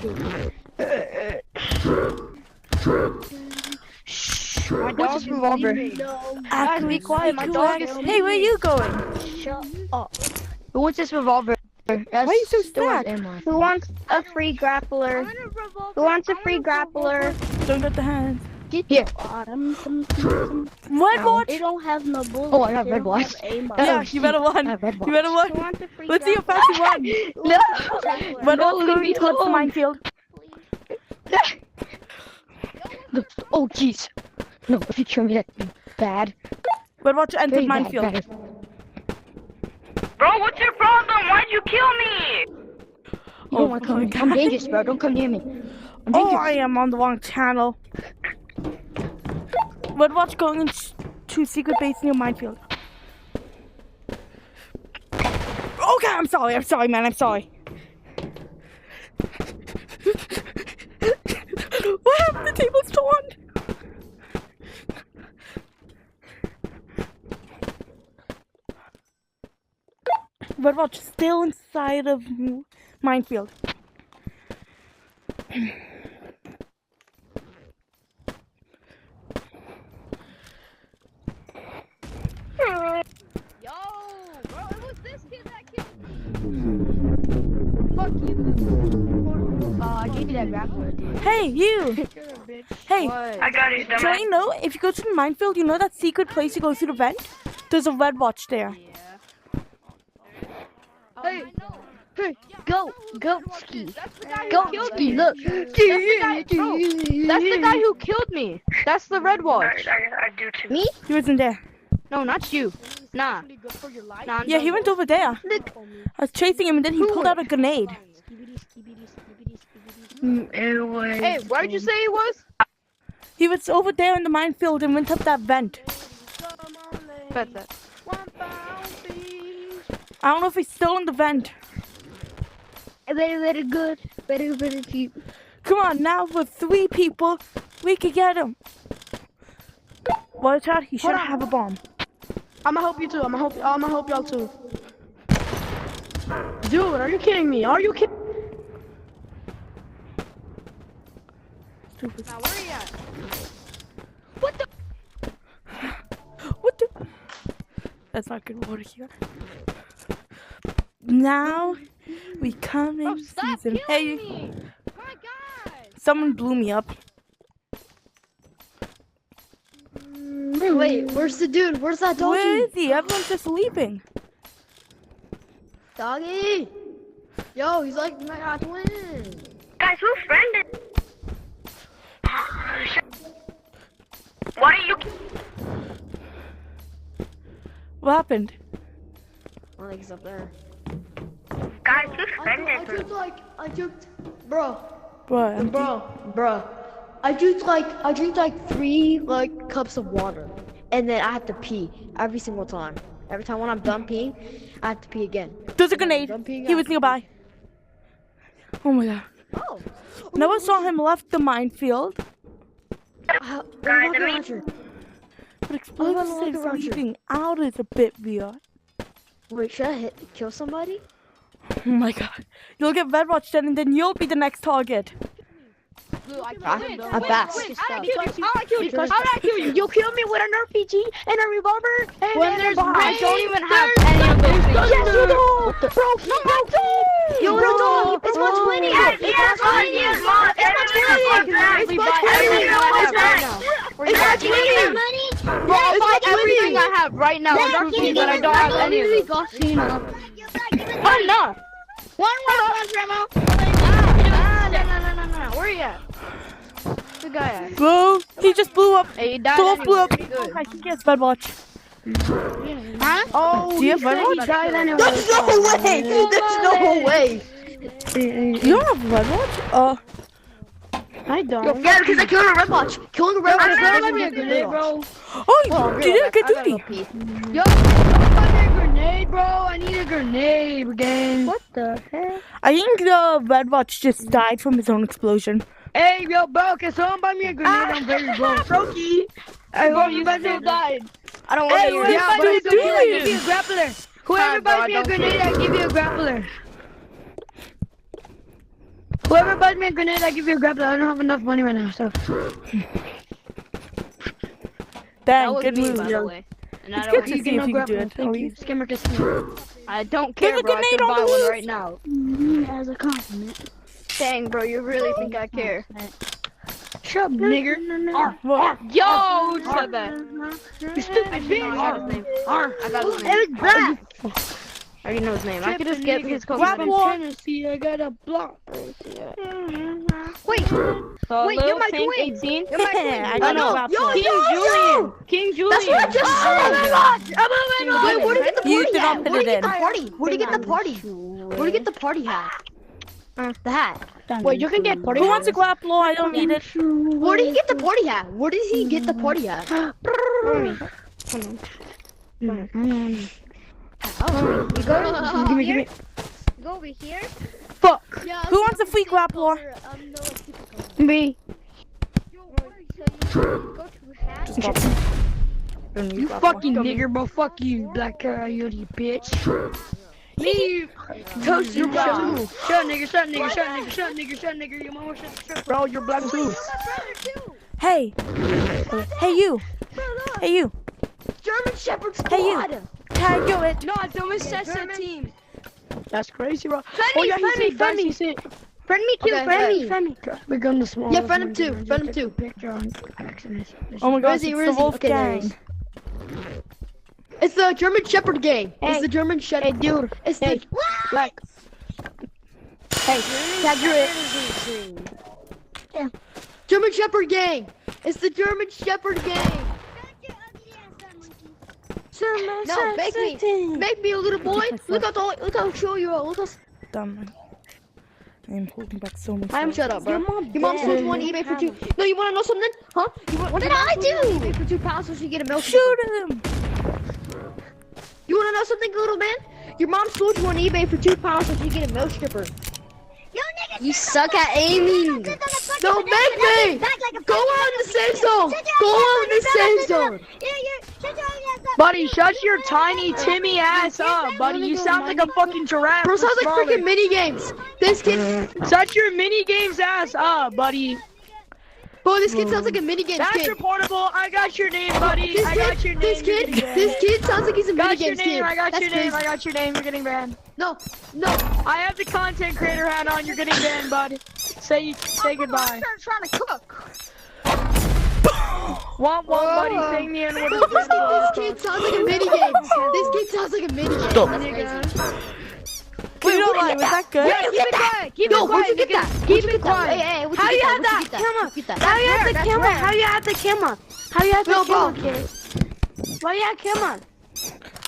S2: My dog is revolver.
S1: Guys,
S2: be quiet, my dog is
S1: Hey, where are you going?
S4: Shut up.
S2: Who wants this revolver?
S1: Why are you so
S2: still has
S1: sad?
S2: ammo.
S4: Who wants a free grappler? Who wants a free grappler?
S1: Don't get the hands.
S4: Get
S2: Here.
S4: the bottom.
S1: Red watch?
S4: They don't have no bullets.
S2: Oh, I got
S4: They
S2: red
S4: don't
S2: watch.
S4: have aimbot.
S1: Yeah, you better run.
S2: I have red
S1: You
S2: watch.
S1: better
S4: Who
S1: run.
S4: wants a free
S1: Let's see how
S4: grappler?
S1: fast you run.
S2: No.
S1: Red
S2: No,
S1: watch
S2: leave
S1: going
S2: me
S1: towards the
S2: alone.
S1: minefield.
S2: Oh, jeez. No, if you kill me, that's bad.
S1: Red watch entered
S2: Very bad,
S1: minefield.
S2: bad.
S6: Bro, what's your problem? Why'd you kill me?
S2: You don't want to come
S1: my
S2: near me. I'm
S1: God.
S2: dangerous, bro. Don't come near me. I'm
S1: Oh,
S2: dangerous.
S1: I am on the wrong channel. Red watch going into secret base near minefield. Okay, I'm sorry, man, I'm sorry. What happened? The table's torn. Red watch is still inside of minefield.
S2: Yo, bro, it was this kid that killed me. Fuck you. I gave you that grappler, dude.
S1: Hey, you! Hey,
S6: I got it,
S1: so
S6: dumbass.
S1: you know, if you go to the minefield, you know that secret place you go through the vent? There's a red watch there.
S2: Hey,
S3: Hey, go ski.
S2: that's the guy
S3: Go
S2: who killed
S3: ski.
S2: me.
S3: Look.
S2: That's the guy who killed me. That's the red watch.
S6: I do too.
S3: Me?
S1: He wasn't there.
S2: No, not you. Nah. Nah,
S1: Yeah, he went over there. I was chasing him and then he pulled out a grenade.
S6: It was.
S2: Hey, where'd you say he was?
S1: He was over there in the minefield and went up that vent.
S2: Bet that.
S1: I don't know if he's still in the vent.
S3: Very, very good.
S4: Better cheap.
S1: Come on, now with 3 people, we can get him. Watch out, he should have a bomb.
S7: I'ma help you too. I'ma help y'all too. Dude, are you kidding me? Are you kidding?
S1: Stupid.
S5: Now, where are you at?
S1: What the? That's not good water here. Now we come in season. Hey,
S5: Me. Oh my god.
S1: someone blew me up.
S2: Wait, where's the dude? Where's that doggy?
S1: Where is he? Everyone's just leaving.
S2: Doggy! Yo, he's like my twin.
S6: Guys, who's friended? What are you?
S1: What happened?
S2: I think he's up there.
S6: Guys, who's friended?
S2: I juked, bro.
S1: Bro,
S2: I drink like 3 like cups of water, and then I have to pee every single time. Every time when I'm done peeing, I have to pee again.
S1: there's a grenade.
S2: Done peeing,
S1: He
S2: I
S1: was
S2: have to
S1: nearby. Oh my god.
S2: pee. Oh.
S1: Never saw him left the minefield.
S6: Guys, I mean,
S1: But explosives leaving out is a bit weird.
S2: Wait, should I kill somebody?
S1: Oh my god. You'll get red watched then, and then you'll be the next target.
S2: I'm fast.
S7: How did I kill you? You killed me with an RPG and a revolver.
S5: When there's
S7: I
S5: don't even have any of those things.
S7: Yes, you do. Bro, you don't. It's much winning.
S6: It's much winning.
S5: Bro, I'll buy everything I have right now and prove to you that I don't have any of those.
S7: I'm not.
S5: One, Remo. No. Where you at? The guy at?
S1: Bro, he just blew up.
S5: Hey, he died
S1: Dolph blew
S5: anyway.
S1: up.
S5: Pretty good.
S1: I think he has red watch.
S5: Huh?
S7: Oh,
S1: Do you have red
S7: he
S1: watch?
S7: died anyway.
S2: There's no way! There's no way!
S1: You don't have red watch?
S7: I don't.
S2: Yeah, because I killed a red watch. Killing a red watch
S7: Let me a
S2: is
S7: grenade, bro.
S1: Oh, you did a good duty.
S7: Yo, I need a grenade, bro. I need a grenade, brigade.
S4: What the heck?
S1: I think the red watch just died from his own explosion.
S7: Hey, yo, bro, can someone buy me a grenade? I'm very broke. Brokey. Hey, bro, you better died.
S5: I don't want
S7: Hey,
S5: to hear
S7: whoever
S5: it.
S7: buys me a
S1: do
S7: grenade, I
S1: it.
S7: give you a grappler. Whoever
S5: bro,
S7: buys
S5: I
S7: me a
S5: don't
S7: grenade, I give you a grappler. Whoever buys me a grenade, I give you a grappler. I don't have enough money right now, so.
S5: That
S1: Dang,
S5: was
S1: good
S5: me,
S1: move.
S5: by the way. And I
S1: It's
S5: don't
S1: good
S5: want
S1: to
S5: you
S1: see if you can do
S7: grappler.
S1: it.
S7: Thank you. Scammer to scammer.
S5: I don't
S1: There's
S5: care,
S1: a
S5: bro. I
S1: grenade
S5: can
S1: on
S5: buy
S1: the
S5: one
S1: roof.
S5: right now.
S4: As a compliment.
S5: Dang, bro, you really think I care?
S7: Shut up, nigger.
S1: What?
S5: Yo, who said that?
S7: You stupid bitch.
S5: I got his name. I got his name.
S7: It's black.
S5: I already know his name. I could just get his
S1: Grab
S5: code.
S1: one.
S7: Tennessee, I got a block.
S5: Wait,
S7: Wait,
S5: Lil
S7: you're my
S5: Pink
S7: twin.
S5: 18.
S1: I
S5: I
S1: got
S5: know.
S1: a grab
S2: Yo,
S1: one.
S5: King Julian. King Julian.
S2: That's what I just said! Wait, where do you get the
S1: You
S2: party
S1: did not
S2: hat?
S1: put
S2: Where
S1: it
S2: do you get
S1: in.
S2: the party? Where do you get the party? Where do you get the party hat? The hat.
S7: Wait, you can get party.
S1: Who wants a grapple? I don't need it.
S2: Where do you get the party hat? Where does he get the party hat?
S7: Give me.
S3: Go over here.
S7: Fuck.
S3: Yeah,
S1: Who wants a free grapple?
S7: Me.
S3: Go to hat.
S1: Just grapple.
S7: You fucking nigger, bro. Fuck you, black coyote bitch. Leave. Toast your black too. Shut nigger, shut nigger, shut nigger, shut nigger, shut nigger. Your mama shut. Bro, you're black too.
S1: Hey. Hey, you. Hey, you.
S2: German Shepherd
S1: Hey, you.
S2: squad!
S1: Tag you it.
S5: No, it's almost Sessa team.
S7: That's crazy, bro.
S3: Friend me, friend me, friend me. Friend me too,
S2: Okay,
S3: friend me,
S2: okay.
S3: friend me.
S7: We're going to small.
S2: Yeah, friend him too, friend him too.
S7: Picture on accident.
S1: Oh my gosh,
S2: he?
S1: it's
S2: Where
S1: the
S2: is he?
S1: Wolf
S2: Okay, there he
S1: Gang.
S2: is. It's the German Shepherd gang.
S3: Hey.
S2: It's the German Shepherd.
S7: Hey, dude.
S2: It's
S7: Hey.
S2: the
S7: Black.
S2: Hey, tag your it. German Shepherd gang. It's the German Shepherd gang. No, make me a little boy. Look how show you are. Look how.
S1: Dumb. I'm holding back so much.
S2: I am shut up, bro. Your mom
S3: dead.
S2: sold you on eBay for 2. No, you wanna know something? Huh? What did I do? eBay for £2 so she get a milk.
S1: Shoot him.
S2: You wanna know something, little man? Your mom sold you on eBay for £2 so she get a milk stripper.
S3: Yo, nigga,
S2: You suck at aiming.
S7: Don't make me! Go on the safe zone! Go on the safe zone! Buddy, shut your tiny Timmy ass up, buddy. You sound like a fucking giraffe.
S5: Bro, sounds like
S7: smaller.
S5: freaking mini games. This kid,
S7: Shut your mini games ass up, buddy.
S5: bro, this kid sounds like a mini games
S7: That's
S5: kid.
S7: reportable. I got your name, buddy.
S5: This
S7: I got your
S5: kid,
S7: name.
S5: this kid sounds like he's a mini
S7: Got your
S5: games kid.
S7: name. I got
S5: That's
S7: your name.
S5: crazy.
S7: I got your name. You're getting banned.
S5: No, no.
S7: I have the content creator hat on. You're getting banned, bud. Say goodbye.
S2: Trying to cook.
S7: Want one, buddy? Saying the N-word.
S5: This kid sounds like a mini games. This kid sounds like a mini games.
S8: Stop.
S5: That's crazy.
S1: Wait, no lie, was that good?
S7: Keep it quiet. Keep
S5: No,
S7: it
S5: where'd
S7: quiet.
S5: you get that?
S7: Keep it quiet.
S5: Hey, where'd
S2: How
S5: you
S2: you
S5: get
S2: have
S5: that?
S2: that
S5: Where'd
S2: camera?
S5: you get that?
S2: How you have the
S5: That's
S2: camera?
S5: rare.
S2: How you have the camera? How you have the
S5: Bro,
S2: camera,
S5: bro.
S2: kid? Why you have camera?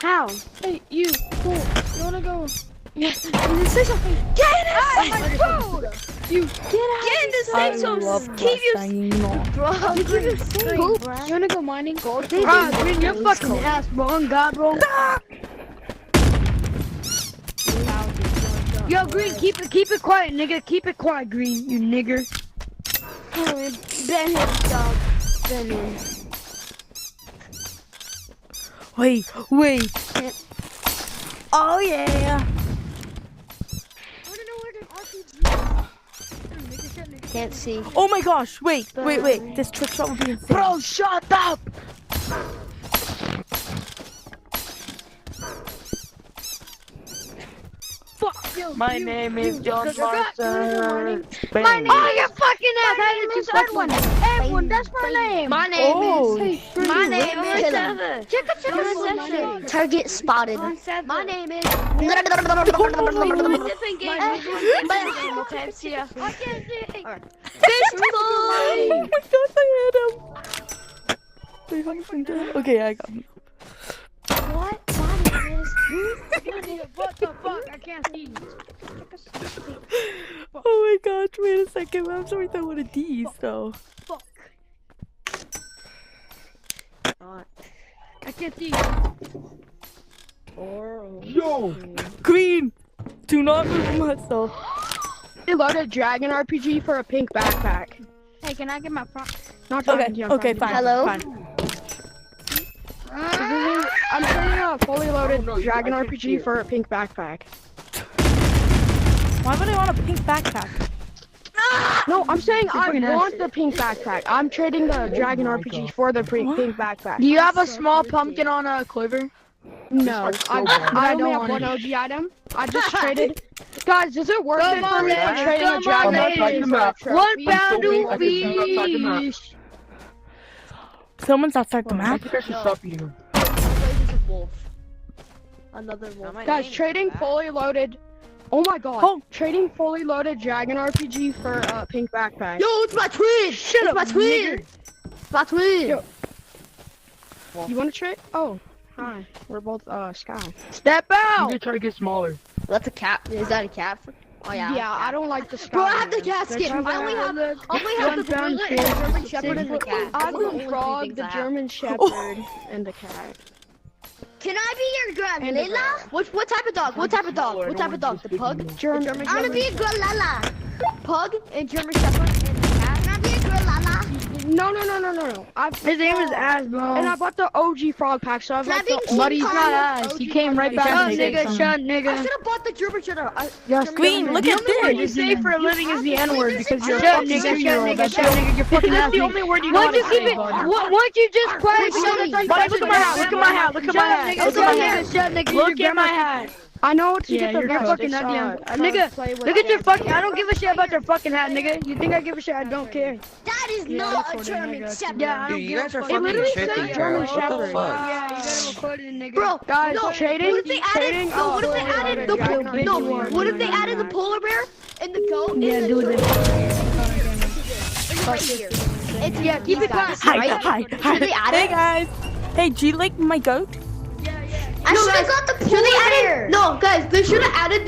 S2: How?
S7: Hey, you. Cool. You wanna go?
S2: Say something. Get in it!
S7: You.
S2: Get in the
S1: I
S2: safe zone.
S1: love
S2: Keep your
S1: banging on.
S2: bro. Keep your safe.
S7: You wanna go mining?
S2: Green,
S7: You're fucking ass, bro. On God, bro. Yo, Green, keep it quiet, nigga. Keep it quiet, Green. You nigger.
S2: Ben hit dog. Ben in.
S1: Wait. Oh yeah.
S2: Can't see.
S1: Oh my gosh, wait. This trick shot would be insane.
S7: Bro, shut up.
S5: Fuck you.
S7: My name is John Marson.
S5: My name. Oh, you fucking ass. I didn't do that one. Edwin, that's my name.
S2: My name
S1: Oh,
S2: is. My name is. Target spotted.
S5: My name is.
S2: Different game. Okay, see ya.
S5: I can't see.
S2: Fist ball.
S1: Oh my gosh, I hit him. Wait, how did I do it? Okay, I got him.
S5: What? My name is.
S7: What the fuck? I can't see.
S1: Oh my gosh, wait a second. I'm sorry that one of these though.
S7: I can't see.
S8: Yo.
S1: Green! Do not move myself.
S7: They loaded Dragon RPG for a pink backpack.
S5: Hey, can I get my front?
S7: Not talking to you, I'm
S1: Okay,
S7: talking to
S1: fine.
S2: Hello?
S1: Fine.
S7: I'm trading a fully loaded Dragon RPG for a pink backpack.
S1: Why would I want a pink backpack?
S7: No, I'm saying I want the pink backpack. I'm trading the Dragon RPG for the pink backpack. Do you have a small pumpkin on a quiver? No, I don't have one OG item. I just traded. Guys, is it worth it for me for trading a Dragon RPG? 1 pound of fish.
S1: Someone's outside the map.
S8: I think I should stop eating.
S2: Another wolf.
S7: Guys, trading fully loaded. Oh my god.
S1: Oh.
S7: Trading fully loaded Dragon RPG for a pink backpack.
S5: Yo, it's my twin.
S7: Shut up,
S5: my twin.
S7: nigger.
S5: My twin.
S7: Yo. You want to trade? Oh, hi. We're both Sky. Step
S8: I'm
S7: out.
S8: gonna try to get smaller.
S2: That's a cat. Is that a cat? Oh yeah.
S7: Yeah, I don't like the Sky.
S5: Bro, I have the
S7: man.
S5: cat skin. I only have the gorilla and the German Shepherd and the cat.
S7: I have
S2: Those are
S7: the
S2: only
S7: frog,
S2: things
S7: the
S2: I have.
S7: German Shepherd, and the cat.
S2: Can I be your
S7: And the
S2: gorilla?
S5: What type of dog? What type of dog? What type of dog? The pug?
S7: German.
S2: I wanna be a gorilla.
S5: Pug and German Shepherd and the cat.
S2: Can I be a gorilla?
S7: No. His name is Asbo. And I bought the OG frog pack, so I've got the. But he's not us. He came right back.
S1: Shut,
S7: nigga, shut,
S5: I
S7: nigga.
S5: should have bought the German Shepherd.
S7: Yes,
S1: Green, look
S7: the
S1: at
S7: only word you
S1: this.
S7: say for a living is the N-word because you're a
S5: Shut,
S7: fucking
S5: nigga,
S7: two-year-old.
S5: shut,
S7: Shut, nigga, you're fucking
S5: That's
S7: happy.
S5: the
S7: only word you gotta say. Once you just play, look at my hat. Look at my hat. Look at my hat. Look at my hat. Shut, nigga. Look at my hat. I know what you get the fucking nigga. Look at your fucking. I don't give a shit about your fucking hat, nigga. You think I give a shit? I don't care.
S2: That is not a German Shepherd.
S7: Yeah, I don't
S10: Dude, you
S7: give a
S10: guys are
S7: fuck.
S10: fucking
S7: It literally
S10: tripping,
S7: says
S10: bro.
S7: German
S10: What the
S7: Shepherd.
S10: fuck?
S7: Yeah, you gotta record it, nigga.
S5: Bro,
S7: guys,
S5: no,
S7: trading.
S5: what if they added? No, what if they added the what if they added the polar bear and the goat?
S7: Yeah,
S5: and
S7: do
S5: the,
S7: this.
S5: It's right here. It's
S7: Yeah, keep it quiet.
S1: Hi.
S5: Should they add
S1: Hey
S5: it?
S1: guys. Hey, do you like my goat?
S2: I should have got the
S5: Should they
S2: polar
S5: added?
S2: bear.
S5: No, guys, they should have added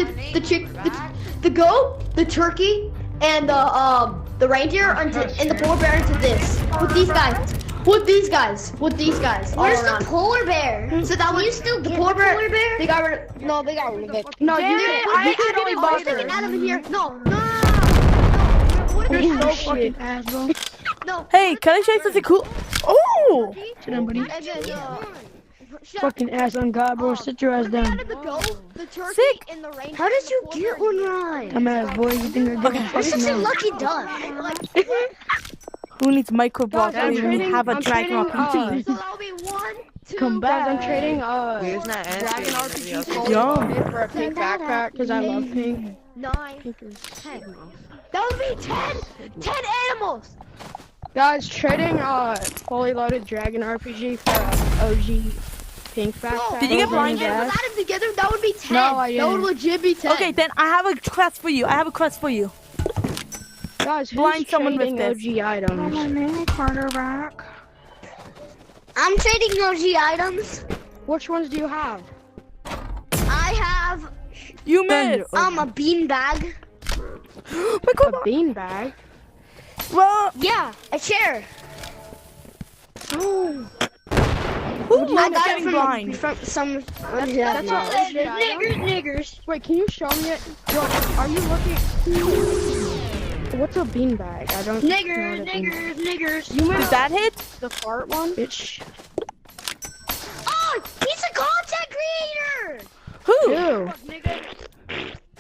S5: the goat, the turkey, and the reindeer and the polar bear into this. With these guys.
S2: Where's
S5: all around.
S2: the polar bear?
S5: So that was
S2: You still
S5: the
S2: get
S5: polar
S2: the
S5: bear.
S2: polar bear?
S5: They got rid of. No, they got rid of it.
S7: No, you
S5: Yeah,
S7: can.
S5: I
S7: You can only
S5: oh,
S7: buy
S5: they can
S7: her.
S5: add them in here. No.
S7: You're so fucking ass, bro.
S5: No.
S1: Hey, can I show you something cool? Oh!
S7: Sit down, buddy.
S5: And then,
S7: Fucking ass on God, bro. Sit your ass down.
S5: the goat, the turkey,
S1: Sick.
S5: and the reindeer.
S3: How did you get one right?
S7: Dumbass boy, you think I get
S3: This
S7: fucking
S3: is a
S7: on.
S3: lucky duck.
S1: Who needs micro blocks
S7: I'm
S1: when we
S7: trading-
S1: have a
S7: I'm
S1: Dragon
S7: trading,
S1: RPG?
S5: So that'll be 1, 2.
S7: Come back. I'm trading
S9: Where's that
S7: Dragon
S9: answer?
S7: RPG
S1: Yum.
S7: for a pink backpack because I love pink.
S5: 9, 10. That would be 10 animals.
S7: Guys, trading fully loaded Dragon RPG for a OG pink backpack.
S1: Did you get
S7: Over
S1: blind?
S7: in
S5: Add
S7: gas.
S5: them together, that would be 10.
S7: No, I
S5: That would
S7: didn't.
S5: legit be 10.
S1: Okay, then I have a quest for you. I have a quest for you.
S7: Guys, who's
S1: blind someone with
S7: trading
S1: this.
S7: OG items?
S3: I'm trading OG items.
S7: Which ones do you have?
S3: I have
S1: You missed.
S3: a beanbag.
S1: My
S7: A
S1: God.
S7: beanbag.
S1: Well,
S3: Yeah, a chair.
S1: who
S3: I
S1: loves
S3: got it
S1: getting
S3: from
S1: blind?
S3: some.
S7: That's all niggers. Wait, can you show me it? Yo, are you looking? What's a beanbag? I don't. Niggers. You meant
S1: Did that hit?
S7: the fart one? Bitch.
S3: Oh, he's a content creator.
S1: Who?
S7: Ew.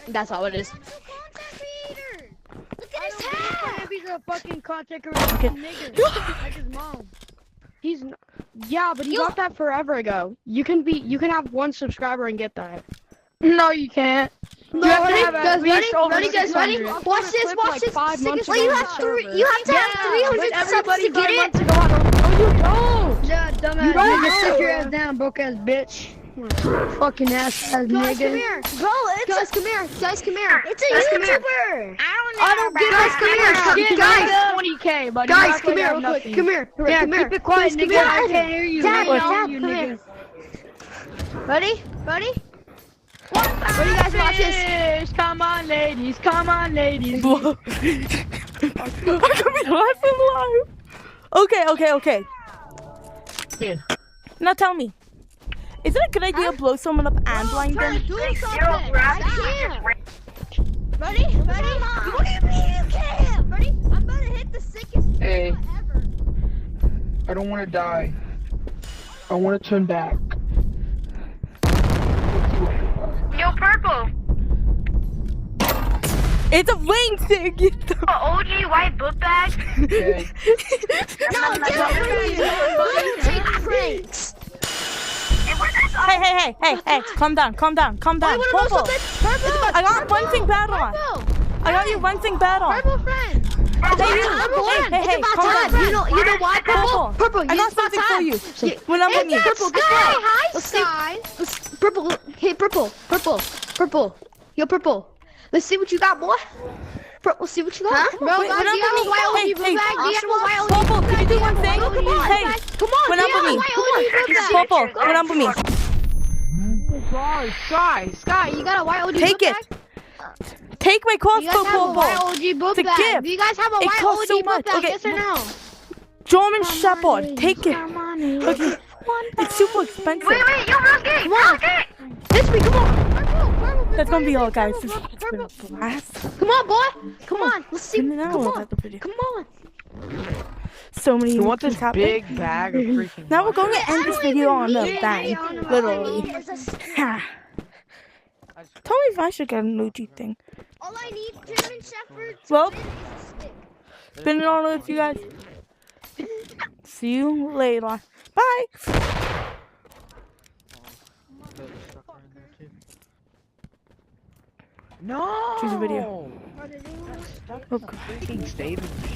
S5: That's all it is.
S3: Content creator. Look at his hair.
S7: He's a fucking content creator. Nigger. Like his mom. He's. Yeah, but he got that forever ago. You can have 1 subscriber and get that. No, you can't.
S5: No,
S7: have to
S5: ready?
S7: have at
S5: Guys, ready?
S7: least over
S5: Ready, guys, ready?
S7: 600.
S5: Watch this,
S7: Clip
S5: watch
S7: like
S5: this.
S7: 5 months
S3: Well, you
S7: ago
S3: have
S7: on the
S3: three.
S7: server.
S3: You have to have 300 subs to get it.
S7: No, you don't. Yeah, dumbass. You don't. Sit your ass down, broke ass bitch. Fucking ass
S5: Guys, come
S7: nigga.
S5: here. Guys, come here. Guys, come here.
S3: It's a
S5: Guys, come here.
S3: YouTuber.
S5: I don't get guys, come here. Guys,
S7: 20K, buddy.
S5: guys, come here, real quick. Come here.
S7: Yeah,
S5: Come here.
S7: keep it quiet,
S5: Please,
S7: nigga.
S5: come
S7: I
S5: here.
S7: can't hear you.
S3: Dad,
S7: I
S3: Dad,
S7: can't hear you,
S3: come
S7: nigga.
S5: Ready? Ready? Ready, guys? Watch this.
S7: Come on, ladies. Come on, ladies.
S1: I could be laughing live. Okay.
S8: Yeah.
S1: Now tell me, is it a good idea to blow someone up and blind them?
S5: Do
S6: Zero
S5: something.
S6: gravity.
S5: I can't. Ready? Ready? What do you mean you can't? Ready? I'm about to hit the sickest
S8: Hey.
S5: video ever.
S8: I don't want to die. I want to turn back.
S6: Yo, Purple.
S1: It's a rain thing.
S6: OG white book bag.
S8: Okay.
S5: No, get it. Take pranks.
S6: And where's that
S1: Hey, calm down.
S5: Wait, wanna know
S1: Purple.
S5: something? Purple.
S1: I got one thing bad on.
S5: Purple.
S1: I got you one thing bad on.
S5: Purple friend.
S1: Hey, you.
S5: Purple friend.
S1: Hey,
S5: It's about
S1: calm
S5: time.
S1: down.
S5: You know why? Purple. Purple.
S1: I got something for you. When I'm with me.
S5: Purple, guess what? Hi, Sky. Purple. Hey, Purple. Yo, Purple. Let's see what you got, boy. Purple, see what you got. Huh? Bro,
S1: Wait,
S5: guys,
S1: when
S5: do
S1: I'm
S5: you have a
S1: with me.
S5: YOG book
S1: Hey,
S5: bag? Do you have a YOG
S1: Purple,
S5: book
S1: can you
S5: bag?
S1: do one thing?
S5: Come on,
S1: Hey,
S5: come on.
S1: when
S5: Do
S1: I'm
S5: you have
S1: with
S5: a
S1: me.
S5: YOG book bag?
S1: Purple, when I'm with me.
S5: Sky, you got a YOG
S1: Take
S5: book
S1: it.
S5: bag?
S1: Take my
S5: You
S1: crossbow,
S5: guys have a
S1: Purple.
S5: YOG book
S1: It's a
S5: bag?
S1: gift.
S5: Do you guys have a
S1: It costs so
S5: YOG book
S1: much.
S5: bag?
S1: Okay.
S5: Yes or no?
S1: German Shepherd. Take it. Okay. It's super expensive.
S6: Wait, yo, Rocket.
S5: Come on. This week, come on.
S1: That's gonna be all, guys.
S5: Purple,
S1: It's been a
S5: purple.
S1: blast.
S5: Come on, boy. Come on. Let's see.
S1: Been an
S5: Come
S1: hour
S5: on.
S1: at the video.
S5: Come on.
S9: You
S1: So many
S9: want this
S1: things happening.
S9: big bag of freaking
S1: Now we're going to end this video on a
S5: need
S1: bang.
S5: it.
S1: Literally.
S5: There's a stick.
S1: Tell me if I should get an OG thing.
S5: All I need, German Shepherd.
S1: Well,
S5: is a stick.
S1: it's been an honor with you guys. See you later. Bye.
S9: No!
S1: Choose a video.
S9: Stop freaking saving me.